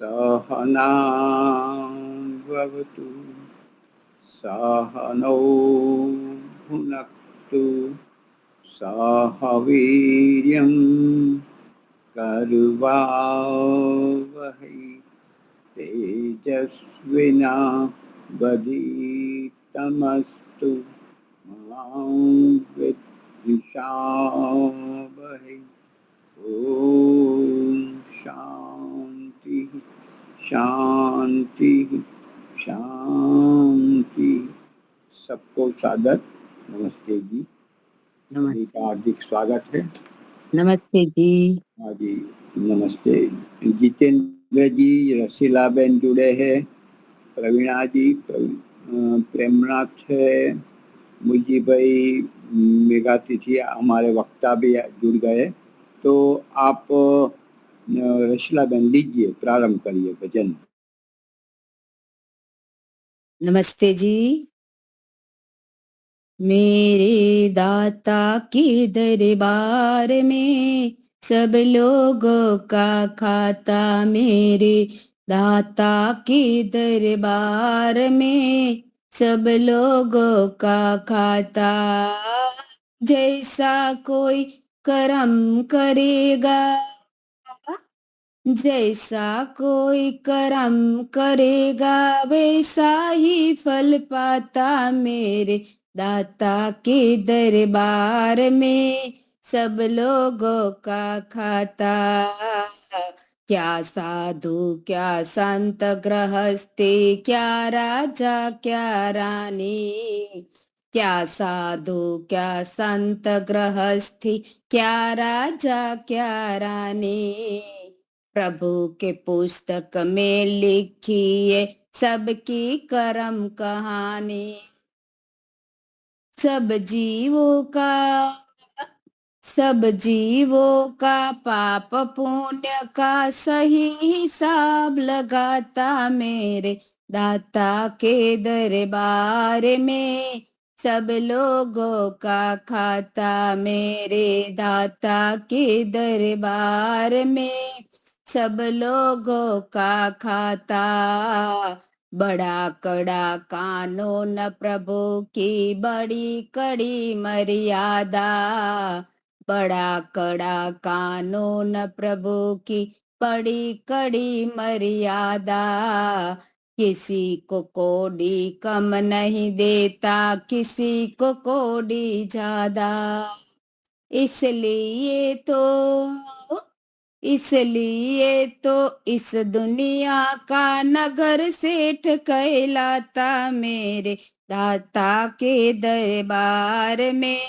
सहनां भवतु सहनौ भुनक्तु सह वीर्यं करवावहै तेजस्विनावधीतमस्तु मा विद्विषावहै। ओम शांति शांति शांति। सबको सादर नमस्ते जी। सभी का हार्दिक स्वागत है। नमस्ते जी। हाँ जी नमस्ते। जितेंद्र जी, रसीला बहन जुड़े हैं, प्रवीणा जी, प्रेमनाथ है, मुजी भाई, मेघा तिथि, हमारे वक्ता भी जुड़ गए। तो आप रसीला बहन लीजिए, प्रारंभ करिए भजन। नमस्ते जी। मेरे दाता के दरबार में सब लोगों का खाता, मेरे दाता के दरबार में सब लोगों का खाता। जैसा कोई कर्म करेगा, जैसा कोई कर्म करेगा वैसा ही फल पाता, मेरे दाता के दरबार में सब लोगों का खाता। क्या साधु क्या संत गृहस्थी, क्या राजा क्या रानी, क्या साधु क्या संत गृहस्थी, क्या राजा क्या रानी, प्रभु के पुस्तक में लिखी है सबकी कर्म कहानी। सब जीवों का पाप पुण्य का सही हिसाब लगाता, मेरे दाता के दरबार में सब लोगों का खाता, मेरे दाता के दरबार में सब लोगों का खाता। बड़ा कड़ा कानून प्रभु की बड़ी कड़ी मर्यादा, बड़ा कड़ा कानून प्रभु की बड़ी कड़ी मर्यादा। किसी को कोड़ी कम नहीं देता, किसी को कोड़ी ज्यादा। इसलिए तो इस दुनिया का नगर सेठ कहलाता, मेरे दाता के दरबार में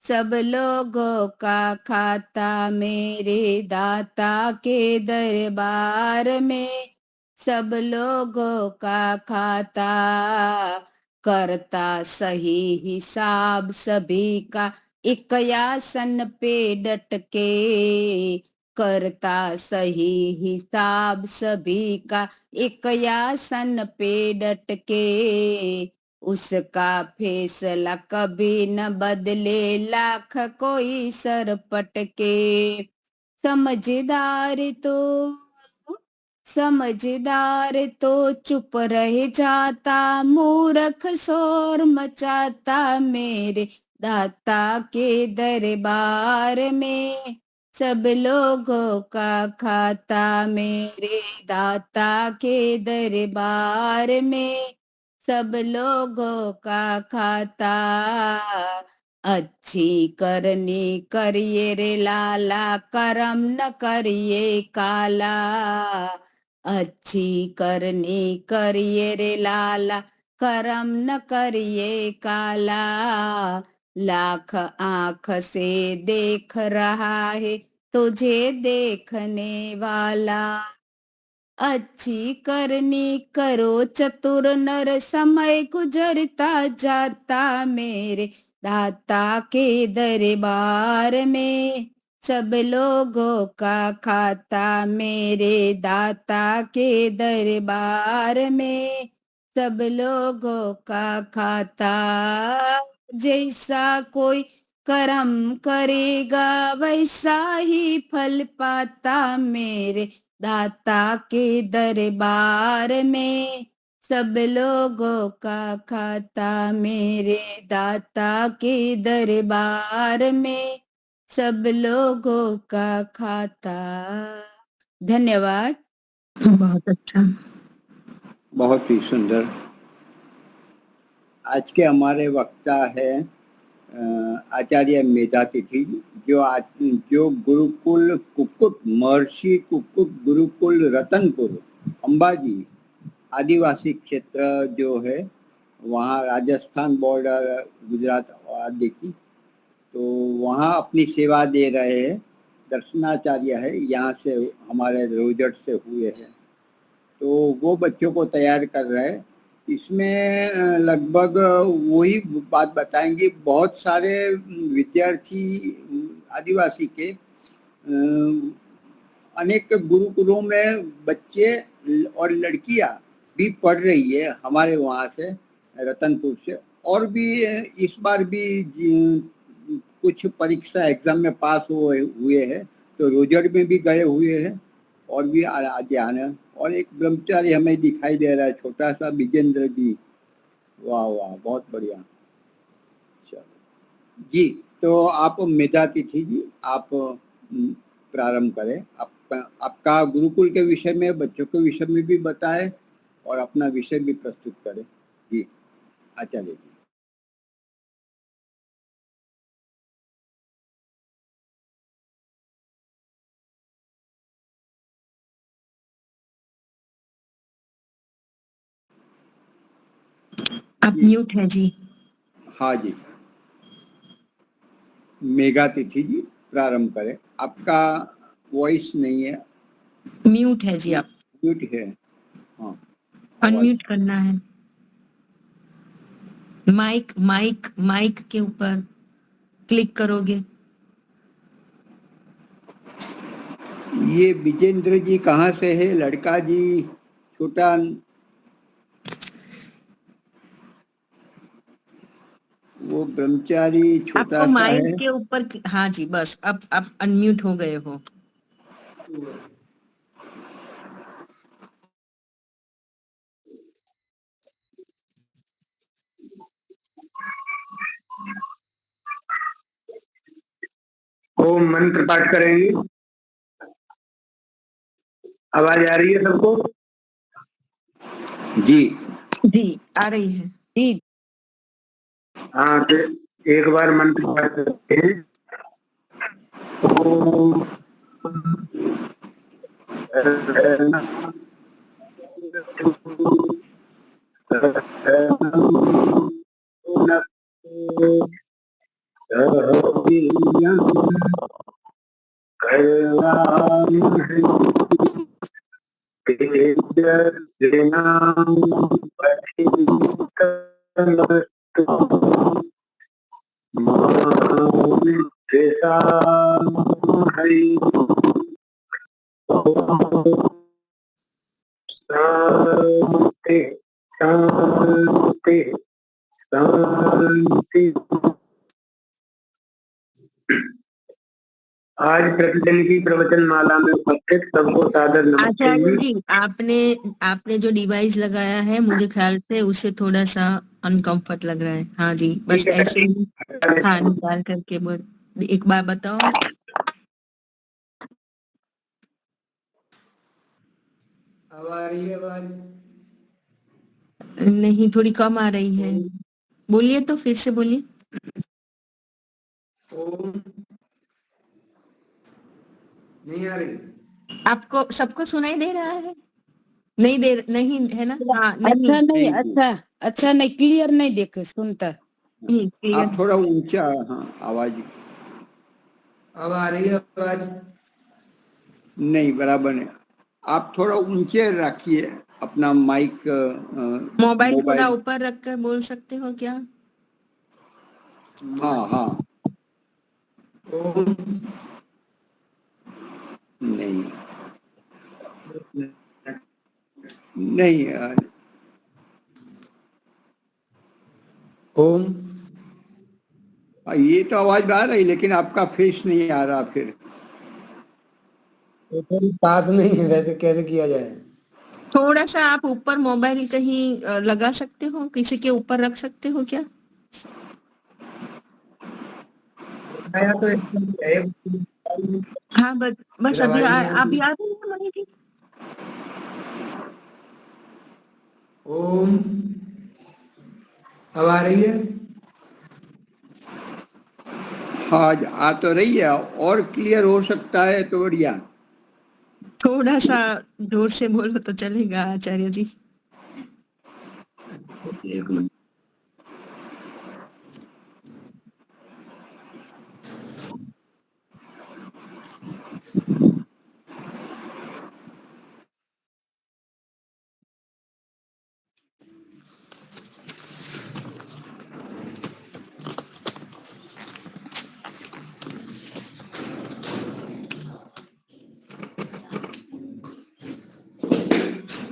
सब लोगों का खाता, मेरे दाता के दरबार में सब लोगों का खाता। करता सही हिसाब सभी का एक आसन पे डट के, करता सही हिसाब सभी का एक आसन पे डट के, उसका फैसला कभी न बदले लाख कोई सर पटके। समझदार तो चुप रह जाता, मूर्ख शोर मचाता, मेरे दाता के दरबार में सब लोगों का खाता, मेरे दाता के दरबार में सब लोगों का खाता। अच्छी करनी करिए रे लाला, करम न करिए काला, अच्छी करनी करिए रे लाला, करम न करिए काला। लाख आंख से देख रहा है तुझे देखने वाला, अच्छी करनी करो चतुर नर, समय गुजरता जाता, मेरे दाता के दरबार में सब लोगों का खाता, मेरे दाता के दरबार में सब लोगों का खाता। जैसा कोई कर्म करेगा वैसा ही फल पाता, मेरे दाता के दरबार में सब लोगों का खाता, मेरे दाता के दरबार में सब लोगों का खाता। धन्यवाद। बहुत अच्छा। बहुत ही सुंदर। आज के हमारे वक्ता है आचार्य मेधातिथि, जो गुरुकुल कुक्कुट, महर्षि कुक्कुट गुरुकुल रतनपुर, अंबाजी आदिवासी क्षेत्र जो है वहाँ राजस्थान बॉर्डर, गुजरात आदि की, तो वहाँ अपनी सेवा दे रहे हैं। दर्शनाचार्य है, यहाँ से हमारे रोजट से हुए हैं, तो वो बच्चों को तैयार कर रहे हैं। इसमें लगभग वही बात बताएंगे। बहुत सारे विद्यार्थी आदिवासी के अनेक गुरुकुलों में बच्चे और लड़कियां भी पढ़ रही है हमारे वहाँ से, रतनपुर से। और भी इस बार भी कुछ परीक्षा एग्जाम में पास हुए हैं, तो रोजर में भी गए हुए हैं और भी आगे आने। और एक ब्रह्मचारी हमें दिखाई दे रहा है, छोटा सा विजेंद्र जी। वाह वाह, बहुत बढ़िया। चलो जी, तो आप मेधातिथि जी, आप प्रारंभ करें। आपका गुरुकुल के विषय में, बच्चों के विषय में भी बताएं और अपना विषय भी प्रस्तुत करें। जी आचार्य जी। आप म्यूट है जी। हाँ जी, मेघातिथि जी प्रारंभ करें। आपका वॉइस नहीं है। म्यूट है जी। आप म्यूट है। हाँ, अनम्यूट करना है। माइक माइक माइक के ऊपर क्लिक करोगे। ये विजेंद्र जी कहाँ से है? लड़का जी, छोटा, वो ब्रह्मचारी छोटा आपको सा माइक है। के ऊपर, हाँ जी, बस अब आप अनम्यूट हो गए हो। ओम मंत्र पाठ करेंगे। आवाज आ रही है सबको? जी जी आ रही है जी। हाँ, तो एक बार मंत्र पाठ करते हैं। ओम शांति शांति शांति। आज प्रतिदिन की प्रवचन माला में उपस्थित सबको सादर नमस्ते आचार्य जी। जी, आपने जो डिवाइस लगाया है, मुझे ख्याल से उससे थोड़ा सा अनकंफर्ट लग रहा है। हाँ जी, बस ठीक है। ऐसे ही हाँ निकाल करके बोल। एक बार बताओ। अब आ रही है आवाज? नहीं, थोड़ी कम आ रही है। बोलिए तो, फिर से बोलिए। ओम नहीं आ रही? आपको सबको सुनाई दे रहा है? नहीं है ना? हाँ, नहीं अच्छा नहीं, नहीं जी, अच्छा नहीं, क्लियर नहीं देखे सुनता। नहीं क्लियर। आप थोड़ा ऊंचा, हाँ आवाज अब आ रही है आवाज? नहीं, बराबर नहीं। आप थोड़ा ऊंचे रखिए अपना माइक। मोबाइल थोड़ा मोबाइल, ऊपर रखकर बोल सकते हो क्या? हाँ हाँ, ओम नहीं नहीं ओम ये तो आवाज आ रही, लेकिन आपका फेस नहीं आ रहा। फिर तो फिर पास नहीं है, वैसे कैसे किया जाए? थोड़ा सा आप ऊपर मोबाइल कहीं लगा सकते हो, किसी के ऊपर रख सकते हो क्या? आया तो एकदम है। हाँ, बस फिर आवाज नहीं अभी आती। आ रही है मणि जी? ओम, अब आ रही है? हाँ आ तो रही है, और क्लियर हो सकता है तो बढ़िया। थोड़ा सा जोर से बोलो तो चलेगा आचार्य जी। एक मिनट।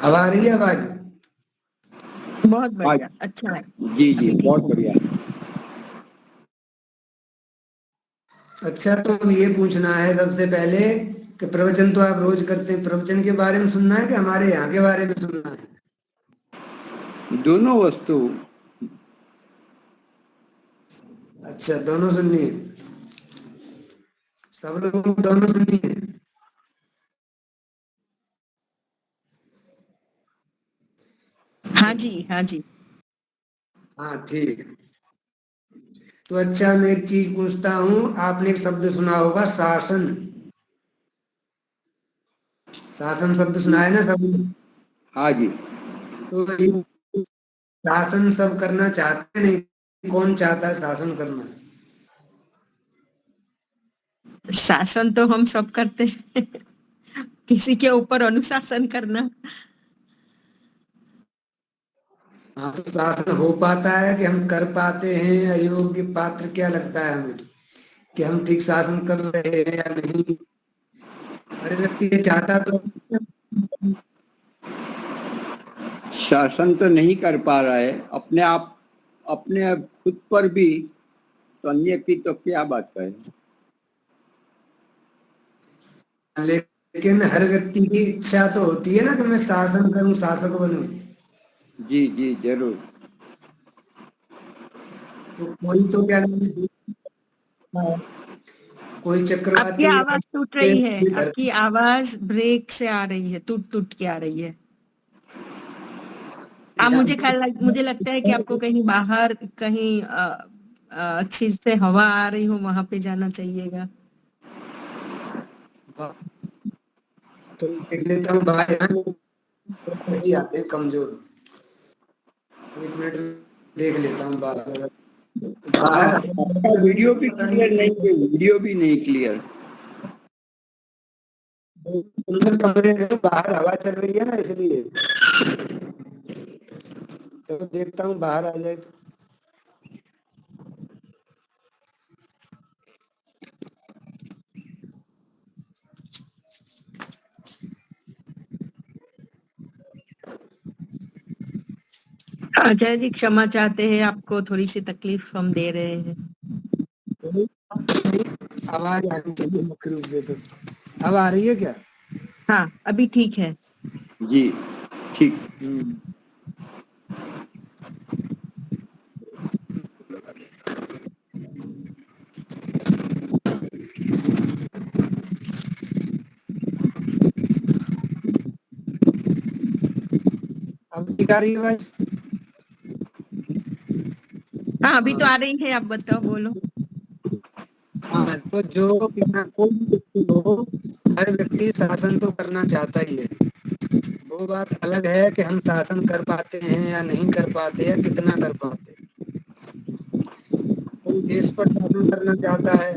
अब आ रही है आवाज? बहुत हाँ बढ़िया, अच्छा है। जी जी, अभी ठीक बहुत है। बढ़िया। अच्छा, तो अब ये पूछना है सबसे पहले कि प्रवचन तो आप रोज करते हैं, प्रवचन के बारे में सुनना है कि हमारे यहाँ के बारे में सुनना है? दोनों वस्तु। अच्छा, दोनों सुननी है। सब लोगों को दोनों सुननी है। हाँ जी, हाँ जी। हाँ ठीक है। तो अच्छा, मैं एक चीज पूछता हूँ, आपने एक शब्द सुना होगा, शासन। शासन शब्द सुना जी है ना सब? हाँ जी। तो ये शासन सब करना चाहते हैं, नहीं कौन चाहता है शासन करना? शासन तो हम सब करते हैं। किसी के ऊपर अनुशासन करना। हाँ, तो शासन हो पाता है कि हम कर पाते हैं? अयोग्य पात्र क्या लगता है हमें, कि हम ठीक शासन कर रहे हैं या नहीं? हर व्यक्ति ये चाहता तो। शासन तो नहीं कर पा रहा है अपने आप, अपने खुद पर भी, तो अन्य की तो क्या बात है। लेकिन हर व्यक्ति की इच्छा तो होती है ना कि मैं शासन करूं, शासक बनूं। जी जी जरूर। तो कोई तो क्या नाम है, कोई आपकी चक्रवाती आवाज टूट रही है, कोई आपकी धरती। आवाज ब्रेक से आ रही है, टूट टूट के आ रही है। आप मुझे लगता है कि आपको कहीं बाहर, कहीं अच्छी से हवा आ रही हो, वहां पे जाना चाहिएगा। तो देख लेता हूँ बाहर, कैसे आते हैं कमजोर। एक मिनट देख लेता हूँ बाहर। हाँ, बाहर आपका वीडियो भी पता क्लियर नहीं है, वीडियो भी नहीं क्लियर। अंदर कमरे में बाहर हवा चल रही है ना, इसलिए। तो देखता हूँ बाहर आ जाए तो। अजय जी क्षमा चाहते हैं, आपको थोड़ी सी तकलीफ हम दे रहे हैं। आवाज आनी चाहिए मुख्य रूप से तो। अब आ रही है क्या? हाँ, अभी ठीक है। जी ठीक। अब ठीक आ रही है आवाज? हाँ, अभी तो आ रही है, आप बताओ, बोलो। हाँ, तो जो बिना कोई भी व्यक्ति हो, हर व्यक्ति शासन तो करना चाहता ही है। वो बात अलग है कि हम शासन कर पाते हैं या नहीं कर पाते या कितना कर पाते हैं। कोई देश पर शासन करना चाहता है,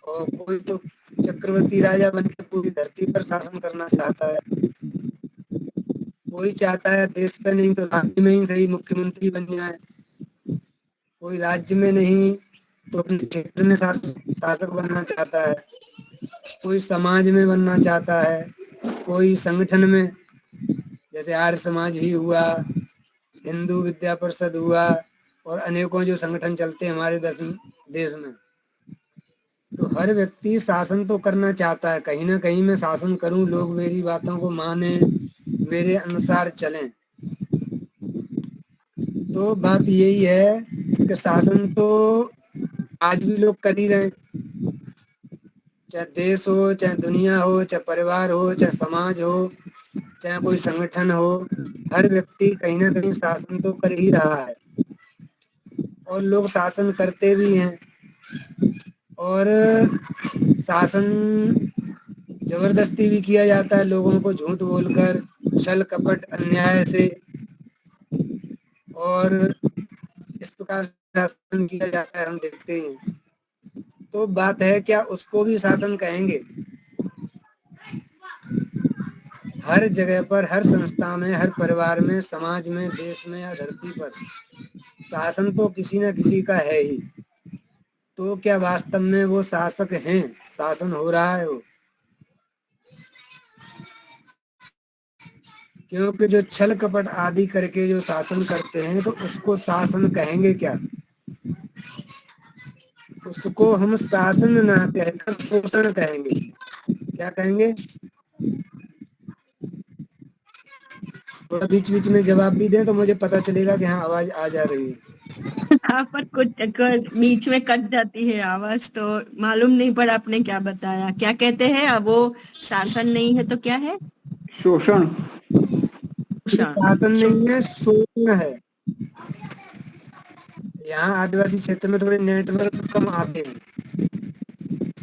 और कोई तो चक्रवर्ती राजा बन के पूरी धरती पर शासन करना चाहता है। कोई चाहता है देश पे नहीं तो राज्य में ही सही मुख्यमंत्री बन जाए। कोई राज्य में नहीं तो अपने क्षेत्र में शासक बनना चाहता है। कोई समाज में बनना चाहता है, कोई संगठन में, जैसे आर्य समाज ही हुआ, हिंदू विद्या परिषद हुआ, और अनेकों जो संगठन चलते हैं हमारे देश में। तो हर व्यक्ति शासन तो करना चाहता है, कहीं ना कहीं मैं शासन करूं, लोग मेरी बातों को माने, मेरे अनुसार चलें। तो बात यही है कि शासन तो आज भी लोग कर ही रहे हैं, चाहे देश हो, चाहे दुनिया हो, चाहे परिवार हो, चाहे समाज हो, चाहे कोई संगठन हो, हर व्यक्ति कहीं ना कहीं शासन तो कर ही रहा है और लोग शासन करते भी हैं। और शासन जबरदस्ती भी किया जाता है, लोगों को झूठ बोलकर, छल कपट अन्याय से, और इस प्रकार शासन किया जाता है, हम देखते ही हैं। तो बात है क्या उसको भी शासन कहेंगे? हर जगह पर, हर संस्था में, हर परिवार में, समाज में, देश में या धरती पर शासन तो किसी न किसी का है ही। तो क्या वास्तव में वो शासक हैं? शासन हो रहा है वो? क्योंकि जो छल कपट आदि करके जो शासन करते हैं तो उसको शासन कहेंगे क्या? उसको हम शासन ना कहकर शोषण कहेंगे। क्या कहेंगे? थोड़ा बीच बीच में जवाब भी दें तो मुझे पता चलेगा कि हाँ आवाज आ जा रही है। यहाँ पर कुछ बीच में कट जाती है आवाज, तो मालूम नहीं पड़ा आपने क्या बताया। क्या कहते हैं? अब वो शासन नहीं है तो क्या है? शोषण। शासन नहीं है, शोषण है। यहाँ आदिवासी क्षेत्र में थोड़े नेटवर्क कम आते हैं,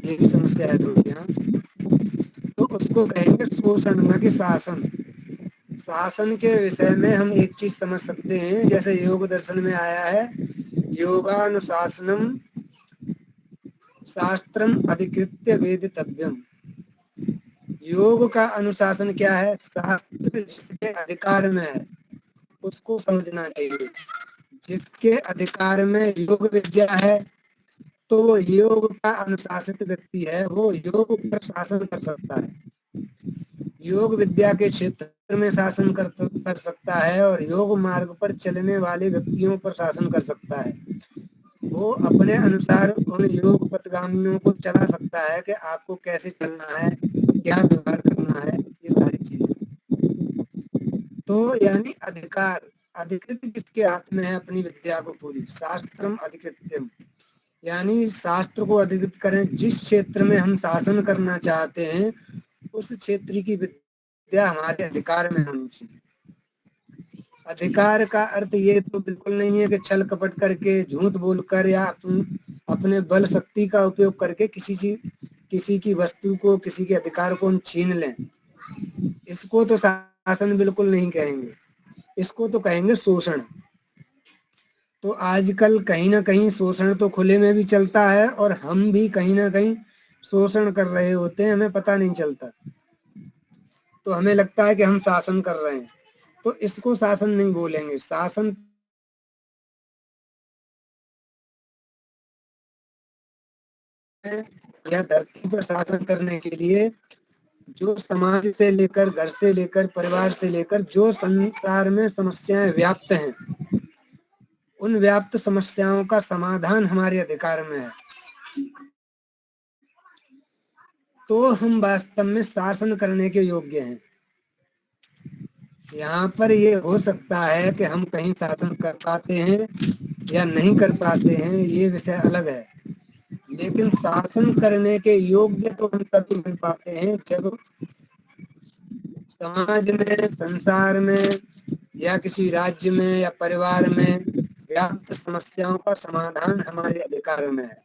ये भी समस्या है थोड़ी यहाँ। तो उसको कहेंगे शोषण, न कि शासन। शासन के विषय में हम एक चीज समझ सकते हैं, जैसे योग दर्शन में आया है, योगानुशासनम शास्त्रम अधिकृत्य वेदितव्यम। योग का अनुशासन क्या है? शास्त्र जिसके अधिकार में है उसको समझना चाहिए। जिसके अधिकार में योग विद्या है तो वो योग का अनुशासित व्यक्ति है, वो योग पर शासन कर सकता है, योग विद्या के क्षेत्र में शासन कर सकता है और योग मार्ग पर चलने वाले व्यक्तियों पर शासन कर सकता है। वो अपने अनुसार उन योग पथगामियों को चला सकता है कि आपको कैसे चलना है, क्या व्यवहार करना है, ये सारी चीजें। तो यानी अधिकार, अधिकृत जिसके हाथ में है अपनी विद्या को पूरी, शास्त्रम अधिकृत्यम, यानी शास्त्र को अधिकृत करें। जिस क्षेत्र में हम शासन करना चाहते हैं उस क्षेत्र की विद्या हमारे अधिकार में होनी चाहिए। अधिकार का अर्थ ये तो बिल्कुल नहीं है कि छल कपट करके, झूठ बोलकर या अपने बल शक्ति का उपयोग करके किसी की वस्तु को, किसी के अधिकार को हम छीन लें। इसको तो शासन बिल्कुल नहीं कहेंगे, इसको तो कहेंगे शोषण। तो आजकल कहीं ना कहीं शोषण तो खुले में भी चलता है और हम भी कहीं ना कहीं शोषण कर रहे होते हैं, हमें पता नहीं चलता। तो हमें लगता है कि हम शासन कर रहे हैं, तो इसको शासन नहीं बोलेंगे। शासन या धरती पर शासन करने के लिए जो समाज से लेकर, घर से लेकर, परिवार से लेकर जो संसार में समस्याएं व्याप्त हैं, उन व्याप्त समस्याओं का समाधान हमारे अधिकार में है। तो हम वास्तव में शासन करने के योग्य हैं। यहाँ पर ये हो सकता है कि हम कहीं शासन कर पाते हैं या नहीं कर पाते हैं, ये विषय अलग है, लेकिन शासन करने के योग्य तो हम तभी बन पाते हैं जब समाज में, संसार में या किसी राज्य में या परिवार में व्याप्त समस्याओं का समाधान हमारे अधिकार में है।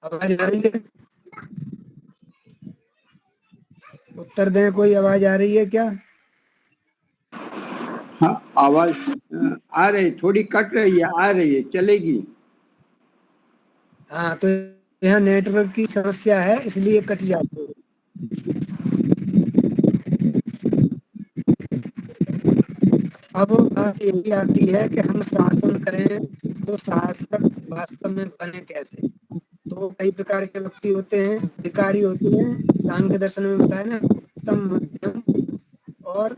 आवाज आ रही है? उत्तर दें, कोई आवाज आ रही है क्या? हाँ, आवाज आ रही, थोड़ी कट रही है, आ रही है, चलेगी। हाँ, तो यहाँ नेटवर्क की समस्या है इसलिए कट जाती है। अब बात यही आती है कि हम शासन करें तो शासक वास्तव में बने कैसे? तो कई प्रकार के व्यक्ति होते हैं, अधिकारी होते हैं, सांख्य दर्शन में बताया ना, उत्तम, मध्यम और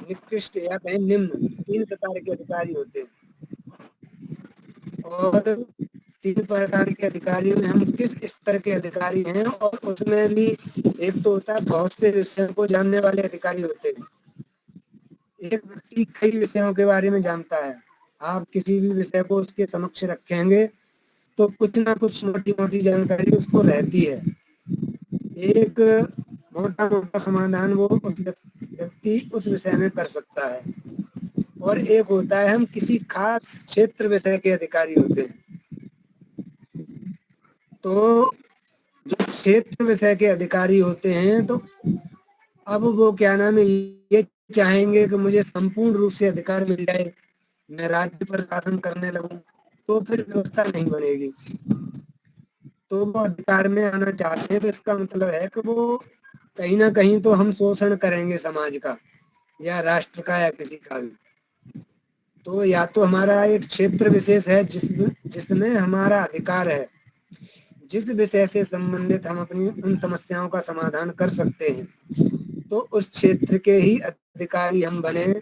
निकृष्ट या कहें निम्न, 3 प्रकार के अधिकारी होते हैं। और तीन प्रकार के अधिकारियों में हम किस स्तर के अधिकारी हैं, और उसमें भी एक तो होता है बहुत से विषयों को जानने वाले अधिकारी होते हैं। एक व्यक्ति कई विषयों के बारे में जानता है, आप किसी भी विषय को उसके समक्ष रखेंगे तो कुछ ना कुछ मोटी मोटी जानकारी उसको रहती है। एक मोटा मोटा समाधान वो उस व्यक्ति उस विषय में कर सकता है। और एक होता है हम किसी खास क्षेत्र विषय के अधिकारी होते हैं। तो जो क्षेत्र विषय के अधिकारी होते हैं तो अब वो क्या नाम है, ये चाहेंगे कि मुझे संपूर्ण रूप से अधिकार मिल जाए, मैं राज्य पर शासन करने लगूं, तो फिर व्यवस्था नहीं बनेगी। तो वो अधिकार में आना चाहते हैं, तो इसका मतलब है कि वो कहीं ना कहीं तो हम शोषण करेंगे समाज का या राष्ट्र का या किसी का भी। तो या तो हमारा एक क्षेत्र विशेष है जिसमें हमारा अधिकार है, जिस विषय से संबंधित हम अपनी उन समस्याओं का समाधान कर सकते हैं, तो उस क्षेत्र के ही अधिकारी हम बने,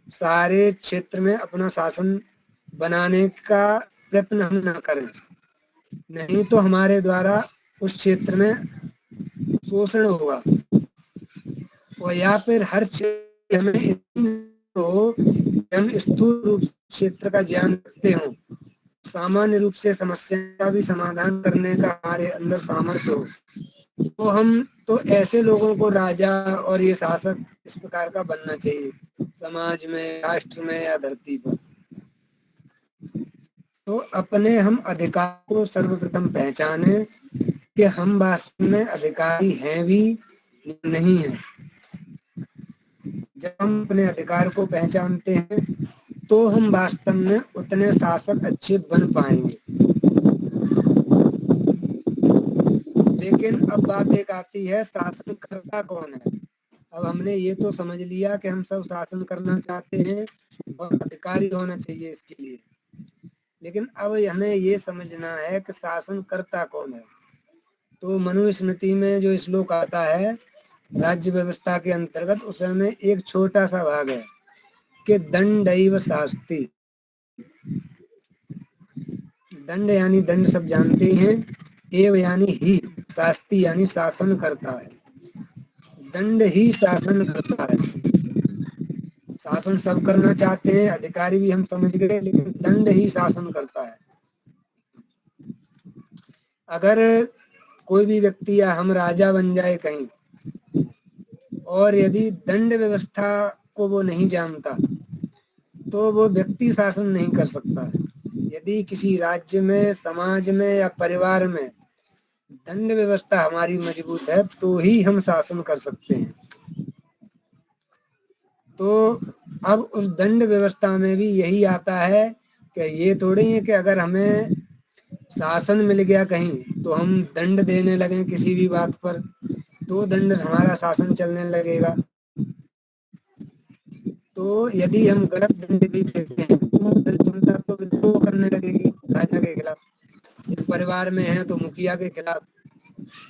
सारे क्षेत्र में अपना शासन बनाने का प्रयत्न हम न करें, नहीं तो हमारे द्वारा उस क्षेत्र में शोषण होगा। और या फिर हर क्षेत्र में तो हम स्थूल रूप से क्षेत्र का ज्ञान रखते हों, सामान्य रूप से समस्या का भी समाधान करने का हमारे अंदर सामर्थ्य हो, तो हम तो ऐसे लोगों को राजा और ये शासक इस प्रकार का बनना चाहिए समाज में, राष्ट्र में या धरती पर। तो अपने हम अधिकार को सर्वप्रथम पहचाने कि हम वास्तव में अधिकारी हैं भी नहीं है। जब हम अपने अधिकार को पहचानते हैं तो हम वास्तव में उतने शासक अच्छे बन पाएंगे। लेकिन अब बात एक आती है, शासन करता कौन है। अब हमने ये तो समझ लिया कि हम सब शासन करना चाहते हैं और अधिकारी होना चाहिए इसके लिए, लेकिन अब हमें ये समझना है कि शासन करता कौन है। तो मनुस्मृति में जो श्लोक आता है राज्य व्यवस्था के अंतर्गत, उसमें एक छोटा सा भाग है कि दंडैव शास्ति। दंड यानी दंड सब जानते हैं, एव यानी ही, शास्ति यानी शासन करता है। दंड ही शासन करता है। शासन सब करना चाहते हैं, अधिकारी भी हम समझ गए, लेकिन दंड ही शासन करता है। अगर कोई भी व्यक्ति या हम राजा बन जाए कहीं, और यदि दंड व्यवस्था को वो नहीं जानता तो वो व्यक्ति शासन नहीं कर सकता है। यदि किसी राज्य में, समाज में या परिवार में दंड व्यवस्था हमारी मजबूत है तो ही हम शासन कर सकते हैं। तो अब उस दंड व्यवस्था में भी यही आता है कि ये थोड़ी है कि अगर हमें शासन मिल गया कहीं तो हम दंड देने लगे किसी भी बात पर, तो दंड हमारा शासन चलने लगेगा। तो यदि हम गलत दंड भी देते हैं तो जनता तो विद्रोह करने लगेगी राजा के खिलाफ। यदि परिवार में है तो मुखिया के खिलाफ,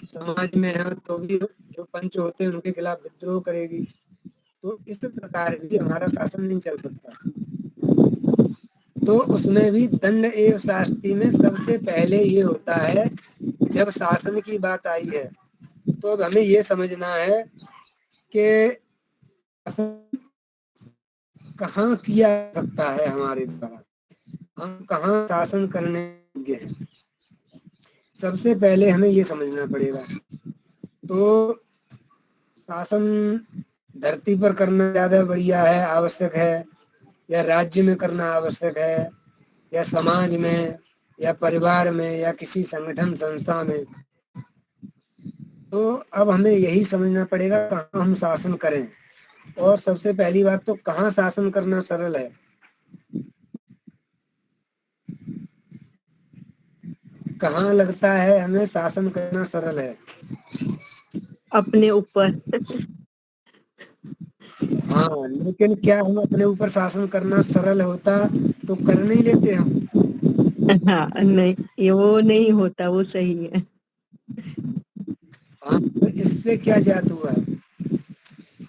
समाज में है तो भी जो पंच होते हैं उनके खिलाफ विद्रोह करेगी। तो इस प्रकार भी हमारा शासन नहीं चल सकता। तो उसमें भी दंड एवं शास्ति में सबसे पहले ये होता है, जब शासन की बात आई है तो अब हमें ये समझना है कि कहाँ किया जा सकता है हमारे द्वारा, हम कहाँ शासन करने योग्य हैं, सबसे पहले हमें ये समझना पड़ेगा। तो शासन धरती पर करना ज्यादा बढ़िया है, आवश्यक है, या राज्य में करना आवश्यक है, या समाज में, या परिवार में, या किसी संगठन संस्था में। तो अब हमें यही समझना पड़ेगा कहाँ हम शासन करें। और सबसे पहली बात तो कहाँ शासन करना सरल है। कहाँ लगता है हमें शासन करना सरल है? अपने ऊपर। हाँ, लेकिन क्या हम अपने ऊपर शासन करना सरल होता तो कर नहीं लेते हम? हाँ, नहीं, ये वो नहीं होता, वो सही है। हाँ, तो इससे क्या ज्ञात हुआ?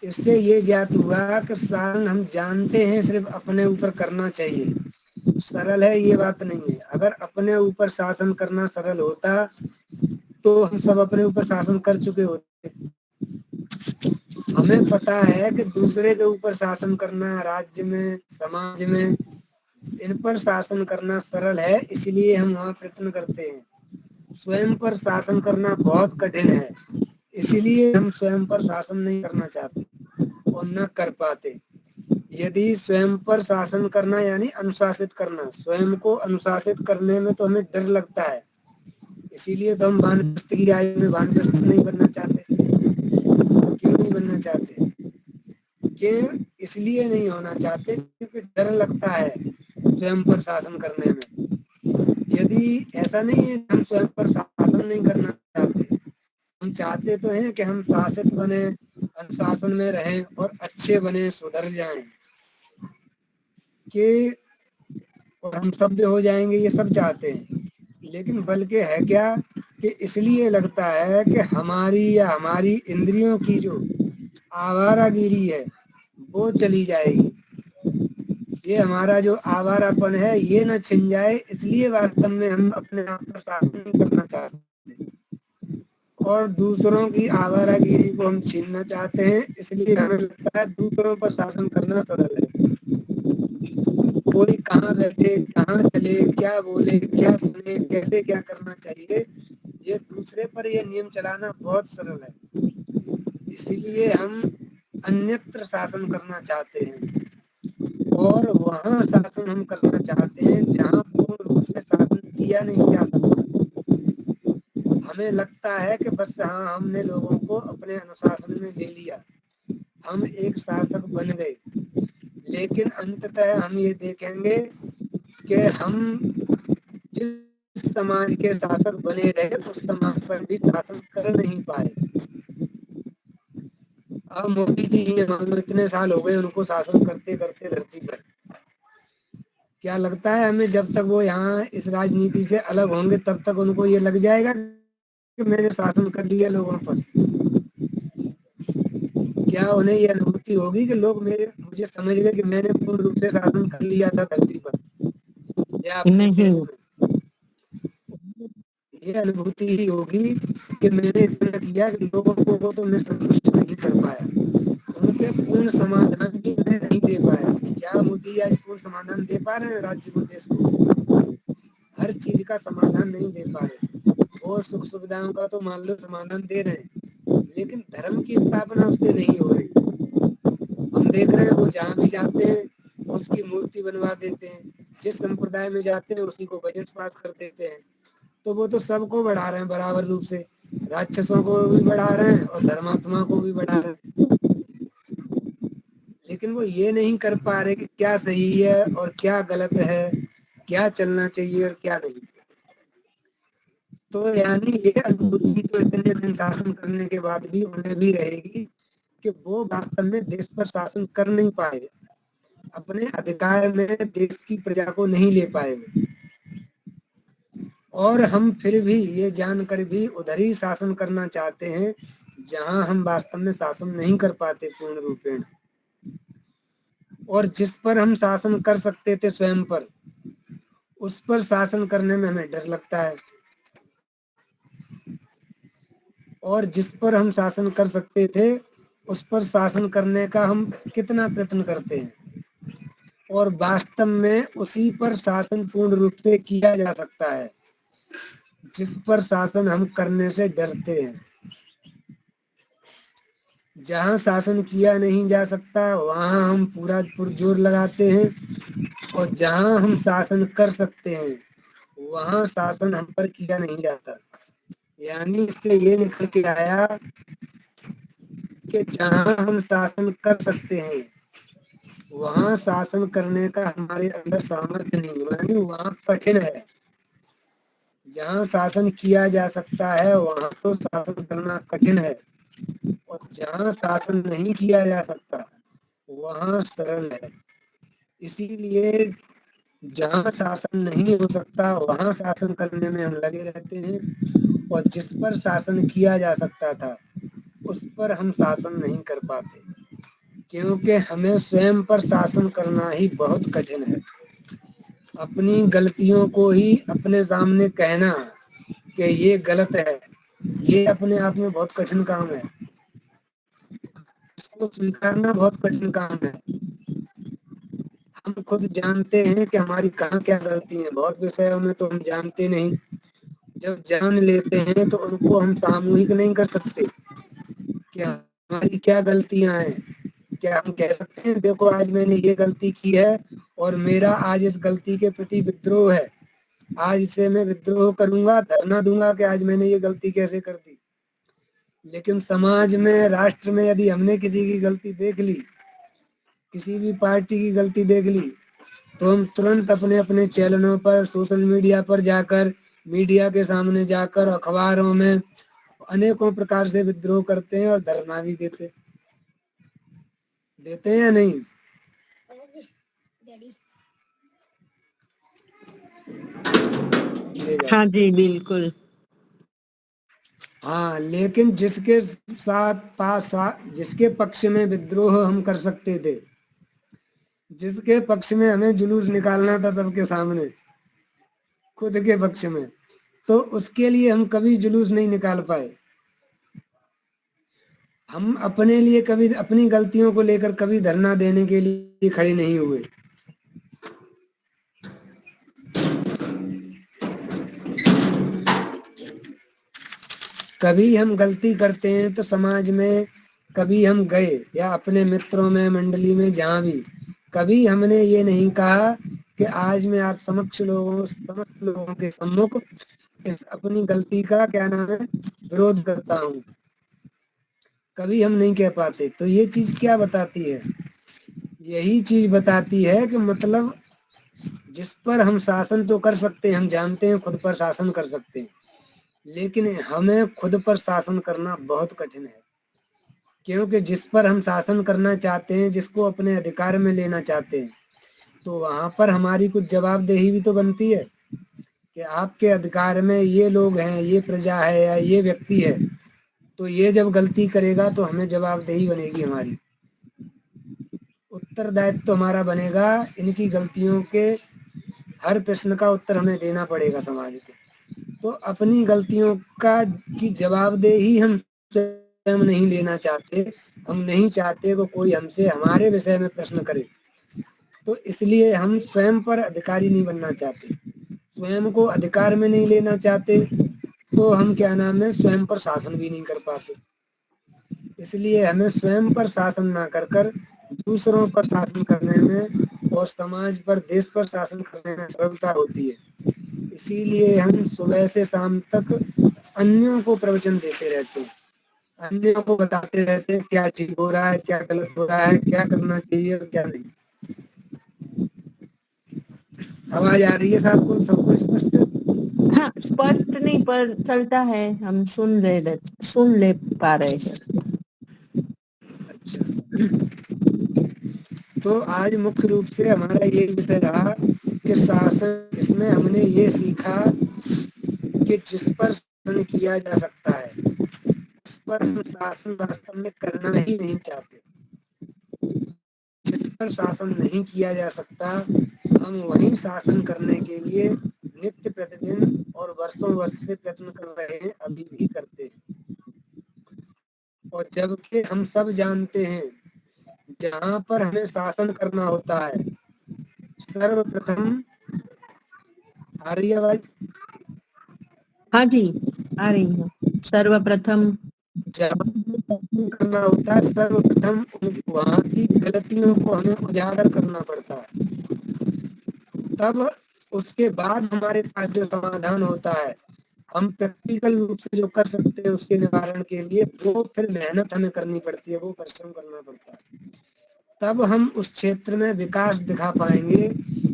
इससे ये ज्ञात हुआ कि शासन हम जानते हैं सिर्फ अपने ऊपर करना चाहिए, सरल है ये बात नहीं है। अगर अपने ऊपर शासन करना सरल होता तो हम सब अपने ऊपर शासन कर चुके होते। हमें पता है कि दूसरे के ऊपर शासन करना, राज्य में, समाज में, इन पर शासन करना सरल है, इसलिए हम वहाँ प्रयत्न करते हैं। स्वयं पर शासन करना बहुत कठिन है, इसीलिए हम स्वयं पर शासन नहीं करना चाहते और न कर पाते। यदि स्वयं पर शासन करना यानी अनुशासित करना, स्वयं को अनुशासित करने में तो हमें डर लगता है, इसीलिए तो हम वानप्रस्थ की आयु में वानप्रस्थ नहीं बनना चाहते। क्यों नहीं बनना चाहते? क्यों? इसलिए नहीं होना चाहते क्योंकि डर लगता है स्वयं पर शासन करने में। यदि ऐसा नहीं है कि हम स्वयं पर शासन नहीं करना चाहते, हम चाहते तो हैं कि हम शासित बने, अनुशासन में रहें और अच्छे बने, सुधर जाएं, कि और हम सभ्य हो जाएंगे, ये सब चाहते हैं। लेकिन बल्कि है क्या कि इसलिए लगता है कि हमारी या हमारी इंद्रियों की जो आवारागिरी है वो चली जाएगी, ये हमारा जो आवारापन है ये न छिन जाए, इसलिए वास्तव में हम अपने आप पर शासन नहीं करना चाहते और दूसरों की आवारागिरी को हम छीनना चाहते हैं, इसलिए हमें लगता है दूसरों पर शासन करना सरल है। कोई कहाँ बैठे, कहाँ चले, क्या बोले, क्या सुने, कैसे क्या करना चाहिए, ये दूसरे पर ये नियम चलाना बहुत सरल है। इसीलिए हम अन्यत्र शासन करना चाहते हैं और वहाँ शासन हम करना चाहते हैं जहाँ पूर्ण रूप से शासन किया नहीं जा सकता। हमें लगता है कि बस हाँ, हमने लोगों को अपने अनुशासन में ले लिया, हम एक शासक बन गए, लेकिन अंततः हम ये देखेंगे कि हम जिस समाज के शासक बने रहे उस समाज पर भी शासन कर नहीं पाए। अब मोदी जी ही मान लो इतने साल हो गए उनको शासन करते करते धरती पर, क्या लगता है हमें जब तक वो यहाँ इस राजनीति से अलग होंगे तब तक उनको ये लग जाएगा कि मैंने शासन कर लिया लोगों पर? क्या उन्हें ये अनुभूति होगी कि लोग मुझे समझ गए कि मैंने पूर्ण रूप से शासन कर लिया था धरती पर या अपने देश में? ये अनुभूति ही होगी कि मैंने इतना किया कि लोगों को तो मैं संतुष्ट नहीं कर पाया, उनके पूर्ण समाधान भी मैं नहीं दे पाया। क्या मोदी आज पूर्ण समाधान दे पा रहे हैं राज्य को, देश को? हर चीज का समाधान नहीं दे पा रहे, और सुख सुविधाओं का तो मान लो समाधान दे रहे हैं, लेकिन धर्म की स्थापना उससे नहीं हो रही। हम देख रहे हैं वो जहाँ भी जाते हैं उसकी मूर्ति बनवा देते हैं, जिस संप्रदाय में जाते हैं उसी को बजट पास कर देते हैं, तो वो तो सबको बढ़ा रहे हैं बराबर रूप से, राक्षसों को भी बढ़ा रहे हैं और धर्मात्मा को भी बढ़ा रहे हैं। लेकिन वो ये नहीं कर पा रहे कि क्या सही है और क्या गलत है, क्या चलना चाहिए और क्या नहीं। तो यानी ये अनुभूति तो इतने दिन शासन करने के बाद भी उन्हें भी रहेगी कि वो वास्तव में देश पर शासन कर नहीं पाए, अपने अधिकार में देश की प्रजा को नहीं ले पाए। और हम फिर भी ये जानकर भी उधर ही शासन करना चाहते हैं जहां हम वास्तव में शासन नहीं कर पाते पूर्ण रूपेण, और जिस पर हम शासन कर सकते थे स्वयं पर, उस पर शासन करने में हमें डर लगता है, और जिस पर हम शासन कर सकते थे उस पर शासन करने का हम कितना प्रयत्न करते हैं, और वास्तव में उसी पर शासन पूर्ण रूप से किया जा सकता है जिस पर शासन हम करने से डरते हैं। जहाँ शासन किया नहीं जा सकता वहाँ हम पूरा पुरजोर लगाते हैं, और जहाँ हम शासन कर सकते हैं वहाँ शासन हम पर किया नहीं जाता। यानी इससे ये निकल के आया कि जहाँ हम शासन कर सकते हैं वहाँ शासन करने का हमारे अंदर सामर्थ्य नहीं, यानी वहाँ कठिन है। जहाँ शासन किया जा सकता है वहाँ तो शासन करना कठिन है, और जहाँ शासन नहीं किया जा सकता वहाँ सरल है। इसीलिए जहाँ शासन नहीं हो सकता वहाँ शासन करने में हम लगे रहते हैं, और जिस पर शासन किया जा सकता था उस पर हम शासन नहीं कर पाते, क्योंकि हमें स्वयं पर शासन करना ही बहुत कठिन है। अपनी गलतियों को ही अपने सामने कहना कि ये गलत है, ये अपने आप में बहुत कठिन काम है। इसको स्वीकारना बहुत कठिन काम है। हम खुद जानते हैं कि हमारी कहाँ क्या गलती है, बहुत विषयों में तो हम जानते नहीं। जब जान लेते हैं तो उनको हम सामूहिक नहीं कर सकते कि हमारी क्या गलतियां हैं। क्या हम कह सकते हैं देखो आज मैंने ये गलती की है और मेरा आज इस गलती के प्रति विद्रोह है, आज इसे मैं विद्रोह करूंगा, धरना दूंगा कि आज मैंने ये गलती कैसे कर दी। लेकिन समाज में, राष्ट्र में यदि हमने किसी की गलती देख ली, किसी भी पार्टी की गलती देख ली, तो हम तुरंत अपने अपने चैनलों पर, सोशल मीडिया पर जाकर, मीडिया के सामने जाकर, अखबारों में अनेकों प्रकार से विद्रोह करते हैं और धरना भी देते हैं या नहीं? हाँ जी, बिल्कुल। हाँ, लेकिन जिसके जिसके पक्ष में विद्रोह हम कर सकते थे, जिसके पक्ष में हमें जुलूस निकालना था सबके सामने, खुद के पक्ष में, तो उसके लिए हम कभी जुलूस नहीं निकाल पाए। हम अपने लिए कभी अपनी गलतियों को लेकर कभी धरना देने के लिए खड़े नहीं हुए। कभी हम गलती करते हैं तो समाज में कभी हम गए या अपने मित्रों में, मंडली में, जहाँ भी, कभी हमने ये नहीं कहा कि आज मैं आप समस्त लोगों के सम्मुख इस अपनी गलती का क्या नाम है विरोध करता हूँ। कभी हम नहीं कह पाते। तो ये चीज क्या बताती है? यही चीज बताती है कि मतलब जिस पर हम शासन तो कर सकते हैं, हम जानते हैं खुद पर शासन कर सकते हैं, लेकिन हमें खुद पर शासन करना बहुत कठिन है। क्योंकि जिस पर हम शासन करना चाहते हैं, जिसको अपने अधिकार में लेना चाहते हैं, तो वहां पर हमारी कुछ जवाबदेही भी तो बनती है कि आपके अधिकार में ये लोग हैं, ये प्रजा है या ये व्यक्ति है, तो ये जब गलती करेगा तो हमें जवाबदेही बनेगी, हमारी उत्तरदायित्व तो हमारा बनेगा। इनकी गलतियों के हर प्रश्न का उत्तर हमें देना पड़ेगा समाज को। तो अपनी गलतियों की जवाबदेही हम स्वयं नहीं लेना चाहते। हम नहीं चाहते कि कोई हमसे हमारे विषय में प्रश्न करे, तो इसलिए हम स्वयं पर अधिकारी नहीं बनना चाहते, स्वयं को अधिकार में नहीं लेना चाहते, तो हम क्या नाम है स्वयं पर शासन भी नहीं कर पाते। इसलिए हमें स्वयं पर शासन ना कर कर दूसरों पर शासन करने में और समाज पर, देश पर शासन करने में सरलता होती है। इसीलिए हम सुबह से शाम तक अन्यों को प्रवचन देते रहते हैं, अन्यों को बताते रहते हैं क्या ठीक हो रहा है, क्या गलत हो रहा है, क्या करना चाहिए और क्या नहीं। आवाज आ रही है सबको स्पष्ट? हाँ, स्पष्ट नहीं पर चलता है, हम सुन ले पा रहे हैं। अच्छा, तो आज मुख्य रूप से हमारा ये विषय रहा कि शासन। इसमें हमने ये सीखा कि जिस पर शासन किया जा सकता है उस पर हम शासन वास्तव में करना ही नहीं चाहते। जिस पर शासन नहीं किया जा सकता, हम वही शासन करने के लिए नित्य प्रतिदिन और वर्षों वर्ष से प्रयत्न कर रहे हैं, अभी भी करते हैं। और जबकि हम सब जानते हैं जहाँ पर हमें शासन करना होता है, सर्वप्रथम, आ रही है आवाज? हाँ जी, आ रही है। सर्वप्रथम जहाँ शासन करना होता है, सर्वप्रथम वहाँ की गलतियों को हमें उजागर करना पड़ता है। तब उसके बाद हमारे पास जो समाधान होता है, हम प्रैक्टिकल रूप से जो कर सकते हैं उसके निवारण के लिए, वो फिर मेहनत हमें करनी पड़ती है, वो परिश्रम करना पड़ता है। तब हम उस क्षेत्र में विकास दिखा पाएंगे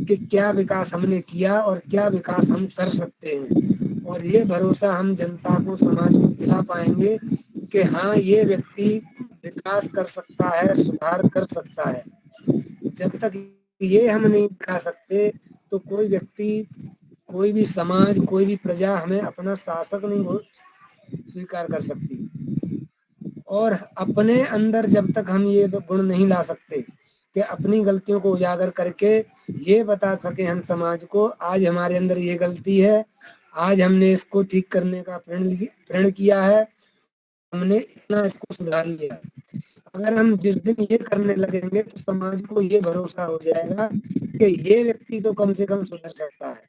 कि क्या विकास हमने किया और क्या विकास हम कर सकते हैं। और ये भरोसा हम जनता को, समाज को दिला पाएंगे कि हाँ, ये व्यक्ति विकास कर सकता है, सुधार कर सकता है। जब तक ये हम नहीं दिखा सकते तो कोई व्यक्ति, कोई भी समाज, कोई भी प्रजा हमें अपना शासक नहीं स्वीकार कर सकती। और अपने अंदर जब तक हम ये गुण नहीं ला सकते कि अपनी गलतियों को उजागर करके ये बता सके हम समाज को, आज हमारे अंदर ये गलती है, आज हमने इसको ठीक करने का प्रण किया है, हमने इतना इसको सुधार लिया। अगर हम जिस दिन ये करने लगेंगे तो समाज को ये भरोसा हो जाएगा कि ये व्यक्ति तो कम से कम सुधर सकता है,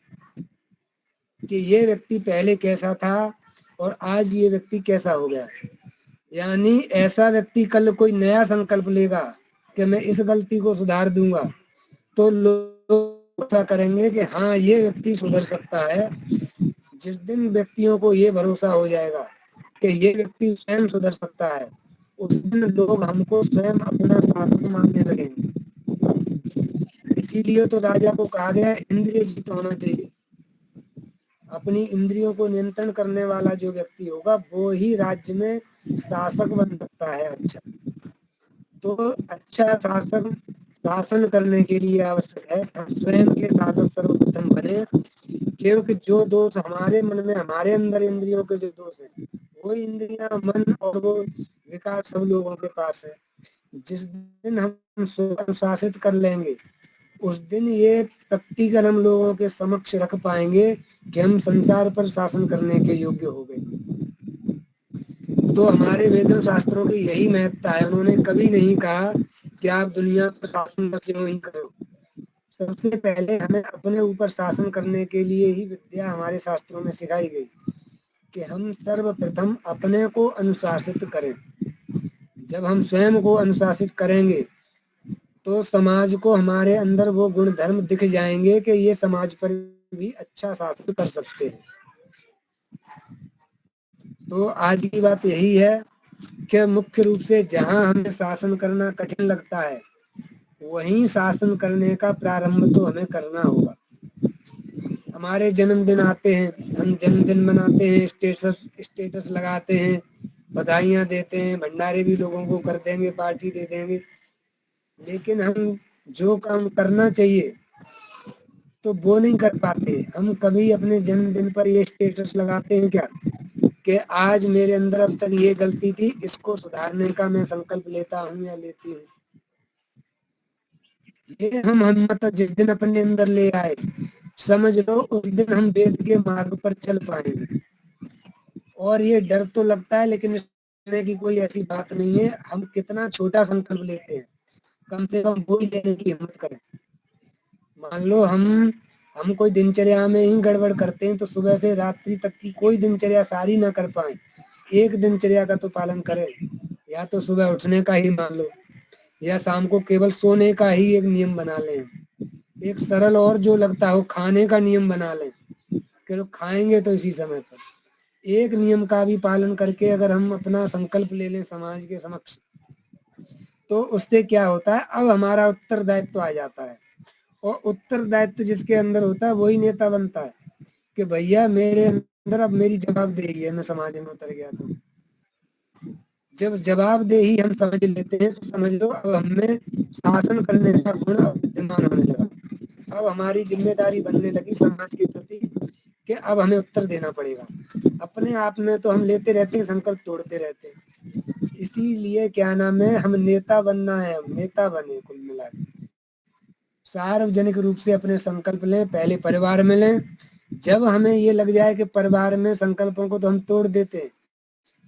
कि ये व्यक्ति पहले कैसा था और आज ये व्यक्ति कैसा हो गया। यानी ऐसा व्यक्ति कल कोई नया संकल्प लेगा कि मैं इस गलती को सुधार दूंगा, तो लोग ऐसा करेंगे कि हाँ ये व्यक्ति सुधर सकता है। जिस दिन व्यक्तियों को ये भरोसा हो जाएगा कि ये व्यक्ति स्वयं सुधर सकता है, उस दिन लोग हमको स्वयं अपना शासक मानने लगेंगे। इसीलिए तो राजा को कहा गया इंद्रिय जित होना चाहिए। अपनी इंद्रियों को नियंत्रण करने वाला जो व्यक्ति होगा वो ही राज्य में शासक बन सकता है। अच्छा, तो अच्छा शासक शासन करने के लिए आवश्यक है हम स्वयं के शासक सर्वप्रथम बने, क्योंकि जो दोष हमारे मन में, हमारे अंदर इंद्रियों के जो दोष है, वो इंद्रियां, मन और वो विकास सब लोगों के पास है। जिस दिन हम अनुशासित कर लेंगे उस दिन ये प्रैक्टिकल हम लोगों के समक्ष रख पाएंगे कि हम संसार पर शासन करने के योग्य हो गए। तो हमारे वेद शास्त्रों की यही महत्ता है। उन्होंने कभी नहीं कहा कि आप दुनिया पर शासन बस यूं ही करो। सबसे पहले हमें अपने ऊपर शासन करने के लिए ही विद्या हमारे शास्त्रों में सिखाई गई कि हम सर्वप्रथम अपने को अनुशासित करें। जब हम स्वयं को अनुशासित करेंगे तो समाज को हमारे अंदर वो गुण धर्म दिख जाएंगे कि ये समाज पर भी अच्छा शासन कर सकते हैं। तो आज की बात यही है कि मुख्य रूप से जहाँ हमें शासन करना कठिन लगता है वहीं शासन करने का प्रारंभ तो हमें करना होगा। हमारे जन्मदिन आते हैं, हम जन्मदिन मनाते हैं, स्टेटस लगाते हैं, बधाइयाँ देते हैं, भंडारे भी लोगों को कर देंगे, पार्टी दे देंगे, लेकिन हम जो काम करना चाहिए तो वो नहीं कर पाते। हम कभी अपने जन्मदिन पर ये स्टेटस लगाते हैं क्या कि आज मेरे अंदर अब तक ये गलती थी, इसको सुधारने का मैं संकल्प लेता हूँ या लेती हूँ। ये हम हिम्मत जिस दिन अपने अंदर ले आए, समझ लो उस दिन हम वेद के मार्ग पर चल पाएंगे। और ये डर तो लगता है, लेकिन इसमें की कोई ऐसी बात नहीं है। हम कितना छोटा संकल्प लेते हैं, कम से कम वो ही लेने की हिम्मत करें। मान लो हम कोई दिनचर्या में ही गड़बड़ करते हैं तो सुबह से रात्रि तक की कोई दिनचर्या सारी ना कर पाए, एक दिनचर्या का तो पालन करें। या तो सुबह उठने का ही मान लो, या शाम को केवल सोने का ही एक नियम बना लें। एक सरल और जो लगता हो खाने का नियम बना लें कि लोग खाएंगे तो इसी समय पर। एक नियम का भी पालन करके अगर हम अपना संकल्प ले लें समाज के समक्ष, तो उससे क्या होता है, अब हमारा उत्तरदायित्व आ जाता है। और उत्तरदायित्व जिसके अंदर होता है वही नेता बनता है कि भैया मेरे अंदर अब मेरी जवाबदेही है, मैं समाज में उतर गया था। जब जवाबदेही हम समझ लेते हैं तो समझ लो अब हमें शासन करने का गुण विद्यमान होने लगा। अब हमारी जिम्मेदारी बनने लगी समाज के प्रति कि अब हमें उत्तर देना पड़ेगा। अपने आप में तो हम लेते रहते हैं, संकल्प तोड़ते रहते हैं। इसीलिए क्या नाम है, हम नेता बनना है, हम नेता बने। कुल मिला सार्वजनिक रूप से अपने संकल्प लें, पहले परिवार में लें। जब हमें ये लग जाए कि परिवार में संकल्पों को तो हम तोड़ देते हैं,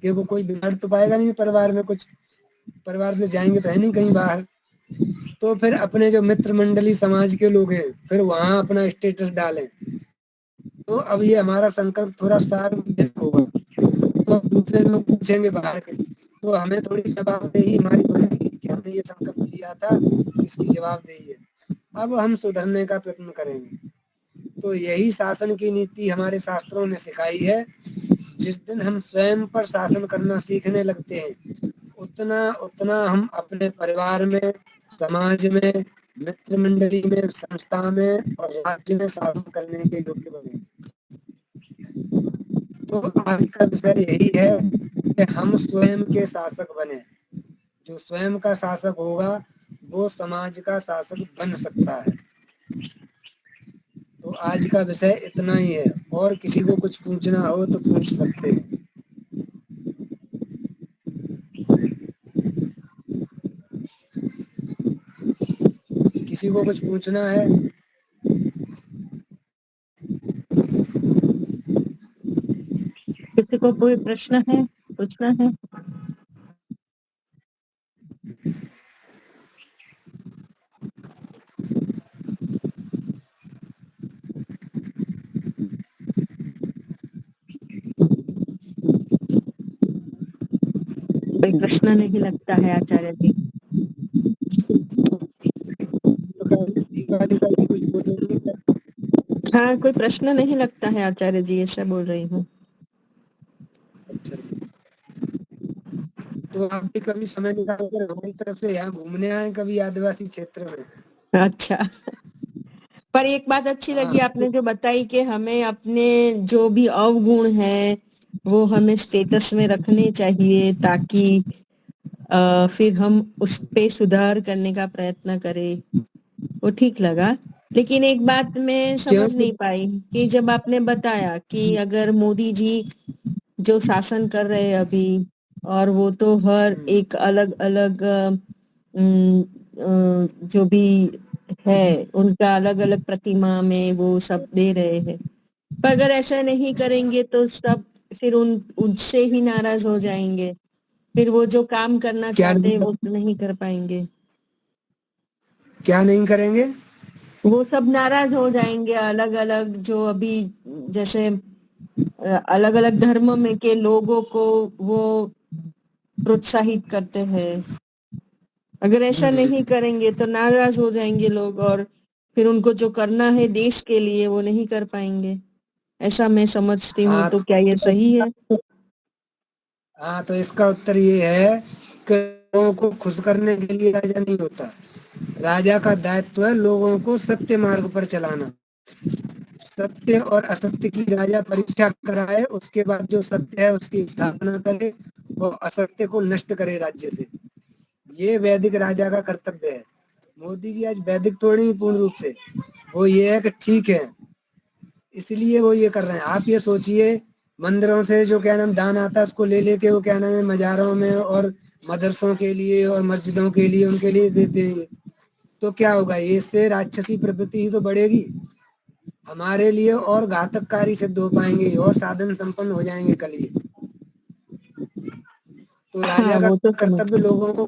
क्योंकि कोई बिगाड़ तो पाएगा नहीं परिवार में कुछ, परिवार से जाएंगे तो है नहीं कहीं बाहर, तो फिर अपने जो मित्र मंडली समाज के लोग हैं फिर वहां अपना स्टेटस डालें। तो अब ये हमारा संकल्प थोड़ा सार्वजनिक होगा, तो दूसरे लोग पूछेंगे बाहर के, तो हमें थोड़ी जवाबदेही हमारी बढ़ेगी कि हमने ये संकल्प लिया था, इसकी जवाबदेही है। अब हम सुधरने का प्रयत्न करेंगे। तो यही शासन की नीति हमारे शास्त्रों ने सिखाई है। जिस दिन हम स्वयं पर शासन करना सीखने लगते हैं उतना उतना हम अपने परिवार में, समाज में, मित्र मंडली में, संस्था में और राज्य में शासन करने के योग्य बने। तो आज का विषय यही है कि हम स्वयं के शासक बने। जो स्वयं का शासक होगा वो समाज का शासक बन सकता है। तो आज का विषय इतना ही है, और किसी को कुछ पूछना हो तो पूछ सकते हैं। किसी को कुछ पूछना है? किसी को कोई प्रश्न है, पूछना है? कोई प्रश्न नहीं लगता है आचार्य जी। दिवाली का भी कुछ बोलेंगे क्या? हाँ, कोई प्रश्न नहीं लगता है आचार्य जी, ऐसा बोल रही हूँ। अच्छा, तो आप भी कभी समय निकाल कर हमारी तरफ से यहाँ घूमने आए कभी आदिवासी क्षेत्र में। अच्छा, पर एक बात अच्छी हाँ, लगी आपने जो बताई कि हमें अपने जो भी अवगुण है वो हमें स्टेटस में रखने चाहिए, ताकि फिर हम उस पे सुधार करने का प्रयत्न करें। वो ठीक लगा। लेकिन एक बात मैं समझ क्योंकि नहीं पाई कि जब आपने बताया कि अगर मोदी जी जो शासन कर रहे हैं अभी, और वो तो हर एक अलग अलग जो भी है उनका अलग अलग प्रतिमा में वो सब दे रहे हैं, पर अगर ऐसा नहीं करेंगे तो सब फिर उनसे ही नाराज हो जाएंगे, फिर वो जो काम करना क्या चाहते हैं नहीं, वो नहीं कर पाएंगे, क्या नहीं करेंगे? वो सब नाराज हो जाएंगे। अलग अलग जो अभी जैसे अलग अलग धर्म में के लोगों को वो प्रोत्साहित करते हैं, अगर ऐसा नहीं करेंगे तो नाराज हो जाएंगे लोग, और फिर उनको जो करना है देश के लिए वो नहीं कर पाएंगे, ऐसा मैं समझती हूँ। हाँ, तो क्या ये सही है? हाँ, तो इसका उत्तर ये है कि लोगों को खुश करने के लिए राजा नहीं होता। राजा का दायित्व है लोगों को सत्य मार्ग पर चलाना। सत्य और असत्य की राजा परीक्षा कराए, उसके बाद जो सत्य है उसकी स्थापना करे और असत्य को नष्ट करे राज्य से। ये वैदिक राजा का कर्तव्य है। मोदी जी आज वैदिक तो नहीं पूर्ण रूप से, वो ये है कि ठीक है, इसलिए वो ये कर रहे हैं। आप ये सोचिए, मंदिरों से जो क्या नाम दान आता है उसको ले लेके वो क्या नाम है मजारों में और मदरसों के लिए और मस्जिदों के लिए उनके लिए देते हैं, तो क्या होगा? ये इससे राक्षसी प्रवृत्ति ही तो बढ़ेगी, हमारे लिए और घातककारी सिद्ध हो पाएंगे और साधन संपन्न हो जाएंगे कल ये। तो हाँ, राजा का वो तो समझ कर्तव्य लोगों को,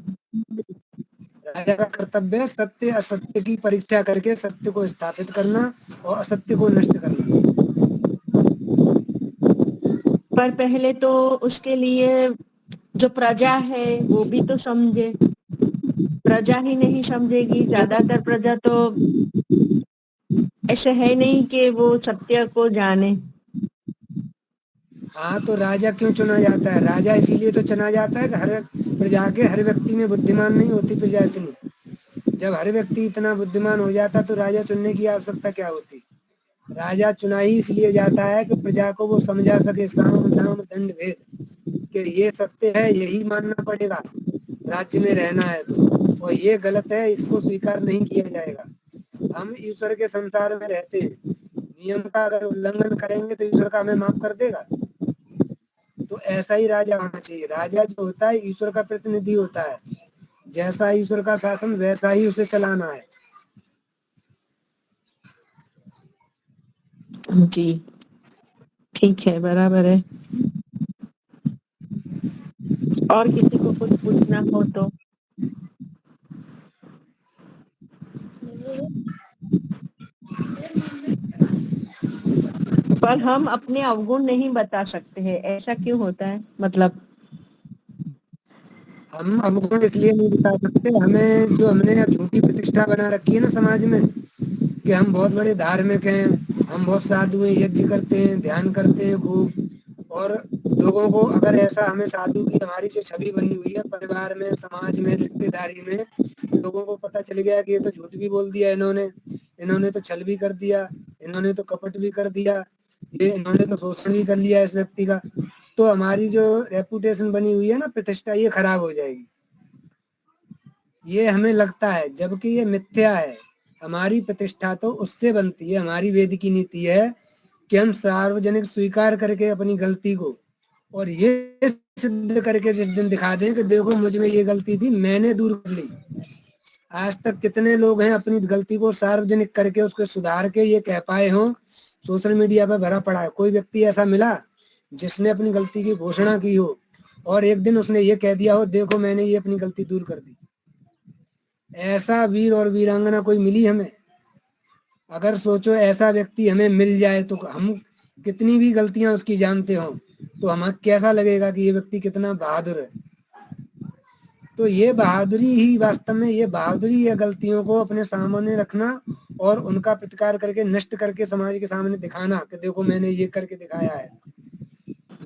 राजा का कर्तव्य है सत्य असत्य की परीक्षा करके सत्य को स्थापित करना और असत्य को नष्ट करना। पर पहले तो उसके लिए जो प्रजा है वो भी तो समझे, प्रजा ही नहीं समझेगी। ज्यादातर प्रजा तो ऐसे है नहीं कि वो सत्य को जाने। हाँ, तो राजा क्यों चुना जाता है? राजा इसीलिए तो चुना जाता है कि हर प्रजा के हर व्यक्ति में बुद्धिमान नहीं होती प्रजा इतनी। जब हर व्यक्ति इतना बुद्धिमान हो जाता तो राजा चुनने की आवश्यकता क्या होती? राजा चुना ही इसलिए जाता है कि प्रजा को वो समझा सके साम दाम दंड भेद, कि ये सत्य है, यही मानना पड़ेगा राज्य में रहना है तो, और ये गलत है, इसको स्वीकार नहीं किया जाएगा। हम ईश्वर के संसार में रहते हैं, नियम का अगर उल्लंघन करेंगे तो ईश्वर का हमें माफ कर देगा? तो ऐसा ही राजा होना चाहिए। राजा जो होता है ईश्वर का प्रतिनिधि होता है, जैसा ईश्वर का शासन वैसा ही उसे चलाना है। जी, ठीक है, बराबर है। और किसी को कुछ पूछना हो तो? पर हम अपने अवगुण नहीं बता सकते हैं, ऐसा क्यों होता है? मतलब हम अवगुण इसलिए नहीं दिखा सकते, हमें जो हमने झूठी प्रतिष्ठा बना रखी है ना समाज में कि हम बहुत बड़े धार्मिक हैं, हम बहुत साधु हैं, यज्ञ करते हैं, ध्यान करते हैं खूब, और लोगों को अगर ऐसा हमें साधु की हमारी जो छवि बनी हुई है परिवार में, समाज में, रिश्तेदारी में, लोगों को पता चल गया कि ये तो झूठ भी बोल दिया इन्होंने तो छल भी कर दिया, इन्होंने तो कपट भी कर दिया, ये इन्होंने तो शोषण भी कर लिया इस व्यक्ति का, तो हमारी जो रेपुटेशन बनी हुई है ना, प्रतिष्ठा, ये खराब हो जाएगी। ये हमें लगता है, जबकि ये मिथ्या है। हमारी प्रतिष्ठा तो उससे बनती है, हमारी वेद की नीति है कि हम सार्वजनिक स्वीकार करके अपनी गलती को, और ये सिद्ध करके जिस दिन दिखा दें कि देखो मुझ में ये गलती थी, मैंने दूर कर ली। आज तक कितने लोग हैं अपनी गलती को सार्वजनिक करके उसको सुधार के ये कह पाए हों? सोशल मीडिया पर भरा पड़ा है, कोई व्यक्ति ऐसा मिला जिसने अपनी गलती की घोषणा की हो और एक दिन उसने ये कह दिया हो, देखो मैंने ये अपनी गलती दूर कर दी। ऐसा वीर और वीरांगना कोई मिली हमें? अगर सोचो ऐसा व्यक्ति हमें मिल जाए तो हम कितनी भी गलतियां उसकी जानते हो तो हमें कैसा लगेगा कि ये व्यक्ति कितना बहादुर है। तो ये बहादुरी ही वास्तव में, ये बहादुरी है गलतियों को अपने सामने रखना और उनका प्रतिकार करके नष्ट करके समाज के सामने दिखाना कि देखो मैंने ये करके दिखाया है।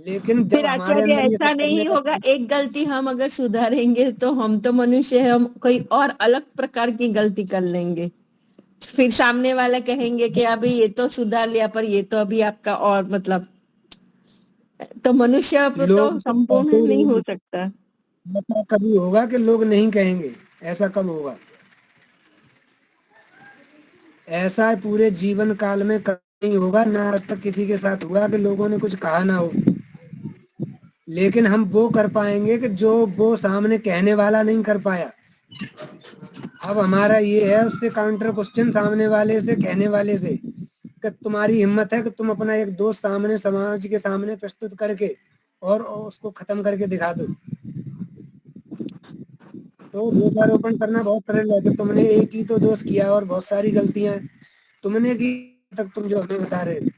लेकिन जब फिर हमारे आचार्य अंदर ये ऐसा सब करने नहीं का, होगा, एक गलती हम अगर सुधारेंगे तो हम तो मनुष्य है, हम कोई और अलग प्रकार की गलती कर लेंगे, फिर सामने वाला कहेंगे कि अभी ये तो सुधार लिया पर ये तो अभी आपका और मतलब, तो मनुष्य तो लोग तो कहते संपूर्ण ही नहीं हो रहेंगे। सकता। ऐसा कभी होगा कि लोग नहीं कहेंगे? ऐसा कब होगा? ऐसा पूरे जीवन काल में कभी नहीं होगा, ना आज तक किसी के साथ हुआ कि लोगों ने कुछ कहा ना हो। लेकिन हम वो कर पाएंगे कि जो वो सामने कहने वाला नहीं कर पाया। अब हमारा ये है उससे काउंटर क्वेश्चन सामने वाले से, कहने वाले से, कि तुम्हारी हिम्मत है कि तुम अपना एक दोस्त सामने समाज के सामने प्रस्तुत करके और उसको खत्म करके दिखा दो। तो दोषारोपण करना बहुत सरल है कि तुमने एक ही तो दोष किया और बहुत सारी गलतियां तुमने की तक तुम जो हमें बता रहे हो।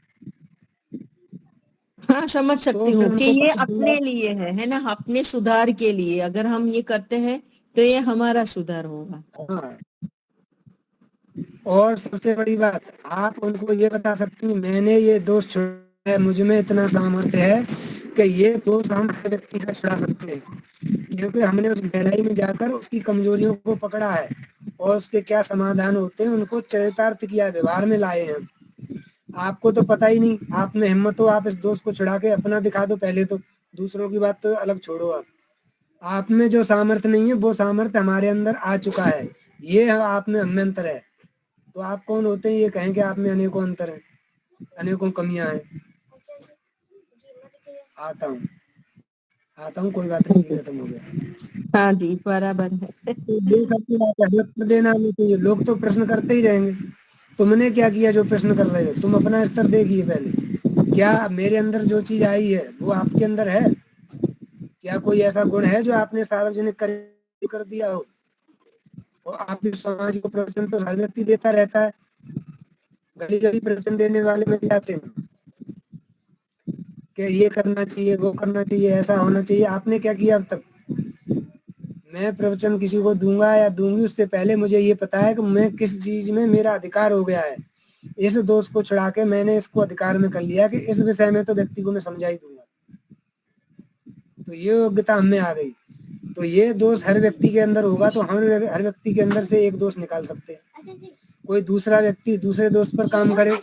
हाँ, समझ सकती तो हूँ फिर कि उनको ये पता अपने चलेगा। लिए है ना, अपने सुधार के लिए अगर हम ये करते हैं तो ये हमारा सुधार होगा। हाँ, और सबसे बड़ी बात, आप उनको ये बता सकती हैं मैंने ये दोष छोड़ा है, मुझ में इतना सामर्थ्य है कि ये दोष हम हर व्यक्ति का छुड़ा सकते हैं, क्योंकि हमने उस गहराई में जाकर उसकी कमजोरियों को पकड़ा है और उसके क्या समाधान होते हैं उनको चरितार्थ किया, व्यवहार में लाए हैं। आपको तो पता ही नहीं, आप में हिम्मत हो आप इस दोस्त को छुड़ा के अपना दिखा दो पहले तो, दूसरों की बात तो अलग छोड़ो। आप में जो सामर्थ्य नहीं है वो सामर्थ्य हमारे अंदर आ चुका है, ये आप में हम में अंतर है। तो आप कौन होते हैं ये कहें कि आप में अनेकों अंतर है, अनेकों कमियां हैं। आता हूँ कोई बात नहीं, खत्म हो गया। हाँ जी, बराबर है। तो ये सबकी बात है, हमें उत्तर देना नहीं चाहिए। लोग तो प्रश्न करते ही रहेंगे, तुमने क्या किया जो प्रश्न कर रहे हो? तुम अपना स्तर देखिए पहले, क्या मेरे अंदर जो चीज आई है वो आपके अंदर है? क्या कोई ऐसा गुण है जो आपने सार्वजनिक कर दिया हो? और आप इस समाज को प्रवचन तो हर व्यक्ति देता रहता है, गली गली प्रवचन देने वाले मिल जाते हैं कि ये करना चाहिए, वो करना चाहिए, ऐसा होना चाहिए। आपने क्या किया अब तक? मैं प्रवचन किसी को दूंगा या दूंगी उससे पहले मुझे ये पता है कि मैं किस चीज में मेरा अधिकार हो गया है। इस दोष को छुड़ा के मैंने इसको अधिकार में कर लिया कि इस विषय में तो व्यक्ति को मैं समझा ही दूंगा। तो ये योग्यता हमें आ गई। तो ये दोष हर व्यक्ति के अंदर होगा तो हम हर व्यक्ति के अंदर से एक दोष निकाल सकते हैं। कोई दूसरा व्यक्ति दूसरे दोस्त पर काम करे,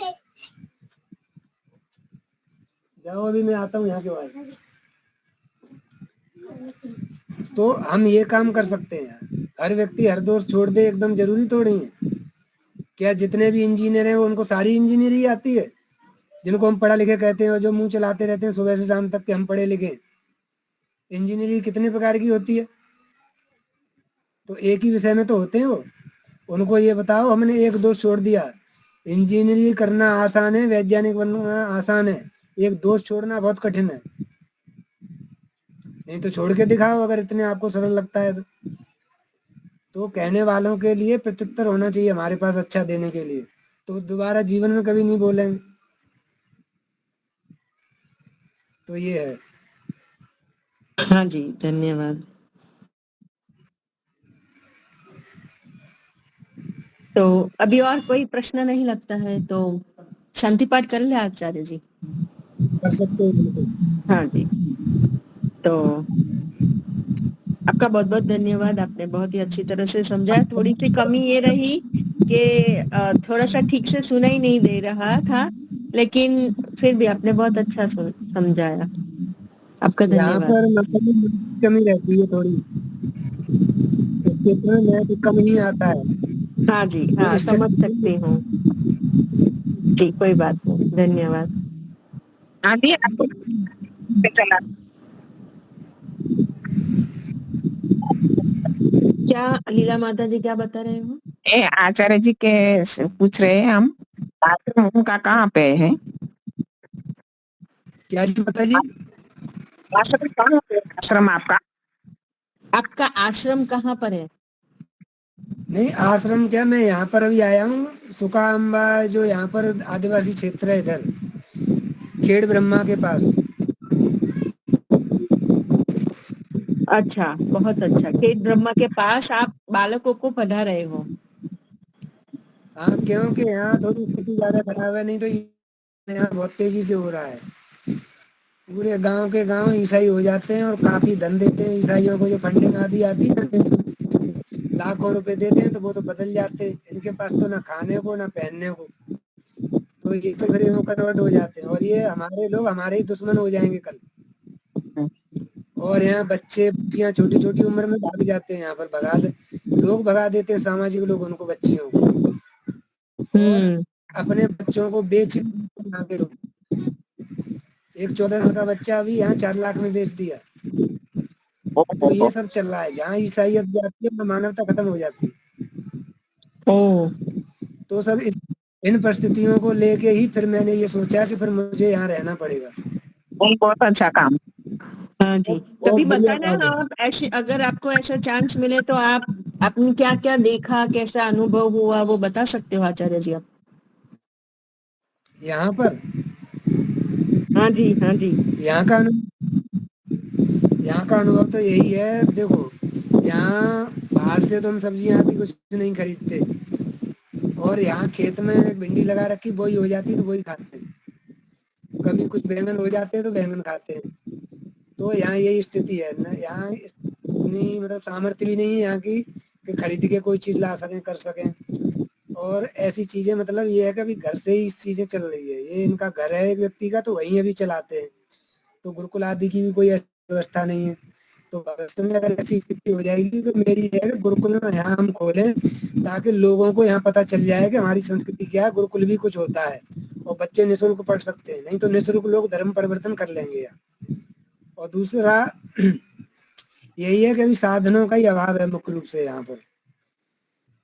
जाओ अभी मैं आता हूँ यहाँ के बाद। तो हम ये काम कर सकते हैं, हर व्यक्ति हर दोस्त छोड़ दे एकदम जरूरी थोड़ी है। क्या जितने भी इंजीनियर हैं उनको सारी इंजीनियरिंग आती है? जिनको हम पढ़ा लिखे कहते हैं और जो मुंह चलाते रहते हैं सुबह से शाम तक के हम पढ़े लिखे, इंजीनियरिंग कितने प्रकार की होती है? तो एक ही विषय में तो होते हैं वो। उनको ये बताओ हमने एक दोस्त छोड़ दिया। इंजीनियरिंग करना आसान है, वैज्ञानिक बनना आसान है, एक दोस्त छोड़ना बहुत कठिन है। नहीं तो छोड़ के दिखाओ अगर इतने आपको सरल लगता है तो कहने वालों के लिए प्रत्युत्तर होना चाहिए हमारे पास अच्छा देने के लिए, तो दोबारा जीवन में कभी नहीं बोलेंगे। तो ये है। हाँ जी, धन्यवाद। तो अभी और कोई प्रश्न नहीं लगता है तो शांति पाठ कर ले आचार्य जी। कर सकते हो बिल्कुल। हाँ जी, तो आपका बहुत बहुत धन्यवाद, आपने बहुत ही अच्छी तरह से समझाया। थोड़ी सी कमी ये रही कि थोड़ा सा ठीक से सुना ही नहीं दे रहा था, लेकिन फिर भी आपने बहुत अच्छा समझाया, आपका यहाँ धन्यवाद। पर मतलब कमी रहती है थोड़ी, इस क्षेत्र में मैं तो कम ही आता है। हाँ जी, तो हाँ इस समझ चक्कर सकती हूँ जी, कोई बात नहीं, धन्यवाद। अभी आपको चला क्या लीला माता जी क्या बता रहे हो? आचार्य जी के पूछ रहे हैं हम, बाथरूम उनका कहाँ पे है? क्या जी माता जी? आश्रम कहाँ पे है? आश्रम आपका आपका आश्रम कहाँ पर है? नहीं आश्रम क्या, मैं यहाँ पर अभी आया हूँ सुका अम्बा, जो यहाँ पर आदिवासी क्षेत्र है इधर खेड़ ब्रह्मा के पास। अच्छा, बहुत अच्छा। खेत ब्रह्मा के पास आप बालकों को पढ़ा रहे हो? हाँ, क्योंकि यहाँ थोड़ी स्थिति ज्यादा खराब है, नहीं तो यहाँ बहुत तेजी से हो रहा है। पूरे गांव के गांव ईसाई हो जाते हैं और काफी धन देते हैं ईसाइयों को, जो फंडिंग आदि आती है ना, लाखों रुपए देते हैं तो वो तो बदल जाते हैं। इनके पास तो ना खाने को ना पहनने को, तो ये तो फिर वो कन्वर्ट हो जाते हैं और ये हमारे लोग हमारे ही दुश्मन हो जाएंगे कल। और यहाँ बच्चे बच्चियां छोटी छोटी उम्र में भाग जाते हैं, यहाँ पर लोग भगा देते हैं, सामाजिक लोग उनको, बच्चियों को, और अपने बच्चों को बेच यहाँ के लोग। एक 14 साल का बच्चा अभी यहाँ 4 लाख में बेच दिया। तो ये सब चल रहा है, जहाँ ईसाइयत जाती है वहाँ मानवता खत्म हो जाती है। ओ, तो सब इन परिस्थितियों को लेके ही फिर मैंने ये सोचा कि फिर मुझे यहाँ रहना पड़ेगा। बहुत अच्छा काम। हाँ जी। बहुत कभी बढ़िया बताना, काम है। आप ऐसे अगर आपको ऐसा चांस मिले तो आप आपने क्या क्या देखा, कैसा अनुभव हुआ, वो बता सकते हो आचार्य जी आप? यहाँ पर हाँ जी, हाँ जी। यहाँ का यहाँ का अनुभव तो यही है, देखो यहाँ बाहर से तो हम सब्जियां आती कुछ नहीं खरीदते, और यहाँ खेत में भिंडी लगा रखी, वही हो जाती तो वही खाते हैं। कभी कुछ बैंगन हो जाते हैं तो बैंगन खाते हैं। तो यहाँ यही स्थिति है ना, यहाँ इतनी मतलब सामर्थ्य भी नहीं है यहाँ की कि खरीद के कोई चीज ला सकें, कर सकें। और ऐसी चीजें, मतलब ये है कि अभी घर से ही चीजें चल रही है, ये इनका घर है एक व्यक्ति का, तो वहीं अभी चलाते हैं। तो गुरुकुल आदि की भी कोई ऐसी व्यवस्था नहीं है। तो भविष्य में अगर ऐसी स्थिति हो जाएगी तो मेरी है कि गुरुकुल में यहाँ हम खोलें, ताकि लोगों को यहाँ पता चल जाए कि हमारी संस्कृति क्या है, गुरुकुल भी कुछ होता है और बच्चे निःशुल्क पढ़ सकते हैं। नहीं तो निःशुल्क लोग धर्म परिवर्तन कर लेंगे यहाँ। और दूसरा यही है कि अभी साधनों का ही अभाव है मुख्य रूप से यहाँ पर।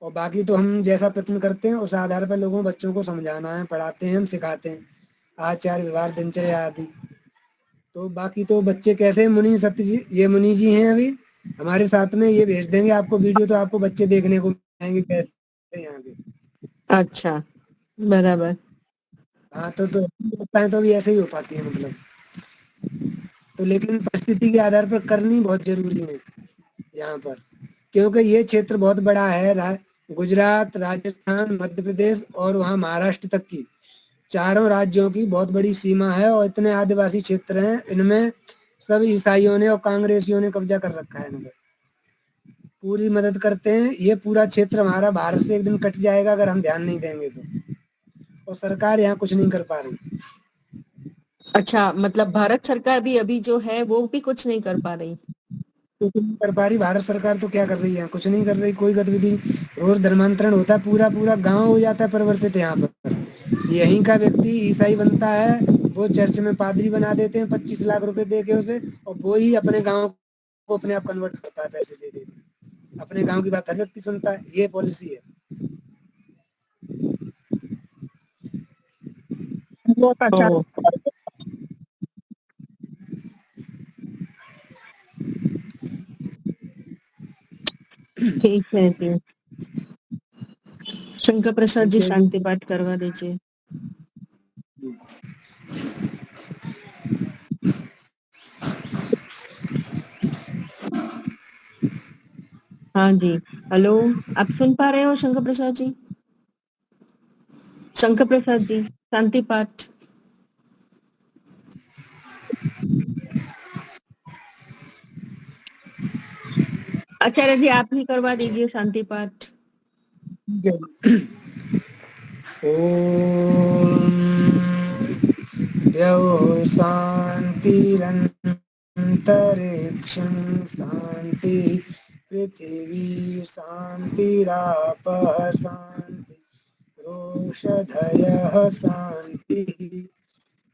और बाकी तो हम जैसा प्रयत्न करते हैं उस आधार पर लोगों बच्चों को समझाना है, पढ़ाते हैं, हम सिखाते हैं आचार व्यवहार दिनचर्या आदि। तो बाकी तो बच्चे कैसे, मुनि सत्य जी, ये मुनि जी हैं अभी हमारे साथ में, ये भेज देंगे आपको वीडियो, तो आपको बच्चे देखने को मिलेंगे कैसे यहाँ के। अच्छा, बराबर। हाँ तो होता है तो भी ऐसे ही हो पाती है मतलब। तो लेकिन परिस्थिति के आधार पर करनी बहुत जरूरी है यहाँ पर, क्योंकि ये क्षेत्र बहुत बड़ा है, गुजरात, राजस्थान, मध्य प्रदेश और वहाँ महाराष्ट्र तक की, चारों राज्यों की बहुत बड़ी सीमा है। और इतने आदिवासी क्षेत्र हैं, इनमें सब ईसाइयों ने और कांग्रेसियों ने कब्जा कर रखा है इनमें। पूरी मदद करते हैं, ये पूरा क्षेत्र हमारा भारत से एक दिन कट जाएगा अगर हम ध्यान नहीं देंगे तो। और सरकार यहाँ कुछ नहीं कर पा रही। अच्छा, मतलब भारत सरकार भी अभी जो है वो भी कुछ नहीं कर पा रही? कुछ नहीं कर पा रही भारत सरकार, तो क्या कर रही है? कुछ नहीं कर रही, कोई गतिविधि। रोज धर्मांतरण होता है, पूरा पूरा गांव हो जाता है परिवर्तित यहाँ पर। यहीं का व्यक्ति ईसाई बनता है, वो चर्च में पादरी बना देते हैं 25 लाख रुपए दे के उसे, और वो ही अपने गाँव को अपने आप कन्वर्ट करता है, पैसे दे देते। अपने गाँव की बात हर व्यक्ति सुनता है, ये पॉलिसी है। बहुत अच्छा। ओ, ठीक है जी। शंकर प्रसाद ठीक जी है शांति पाठ करवा दीजिए। हाँ जी। हेलो, आप सुन पा रहे हो शंकर प्रसाद जी? शंकर प्रसाद जी, शांति पाठ। आचार्य जी, आप ही करवा दीजिए शांति पाठ। ओम द्यौः शान्तिरन्तरिक्षं शान्तिः, पृथिवी शान्तिरापः शान्तिः, ओषधयः शान्तिः,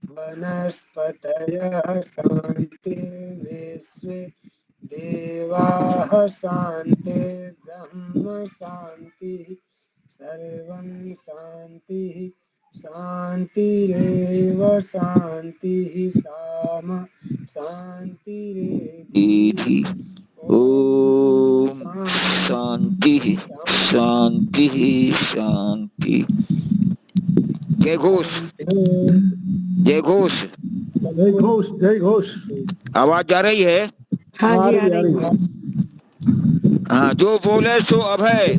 वनस्पतयः शान्तिर्विश्वे देवाः शान्तिर्ब्रह्म शान्तिः, सर्वं शान्तिः शान्तिरेव शांति ही सामा शांति इति ओम शांति शांति शांति। जय घोष जय घोष जय घोष जय घोष। आवाज जा रही है? हाँ जी, आ रही है। हाँ, जो बोले सो अभय।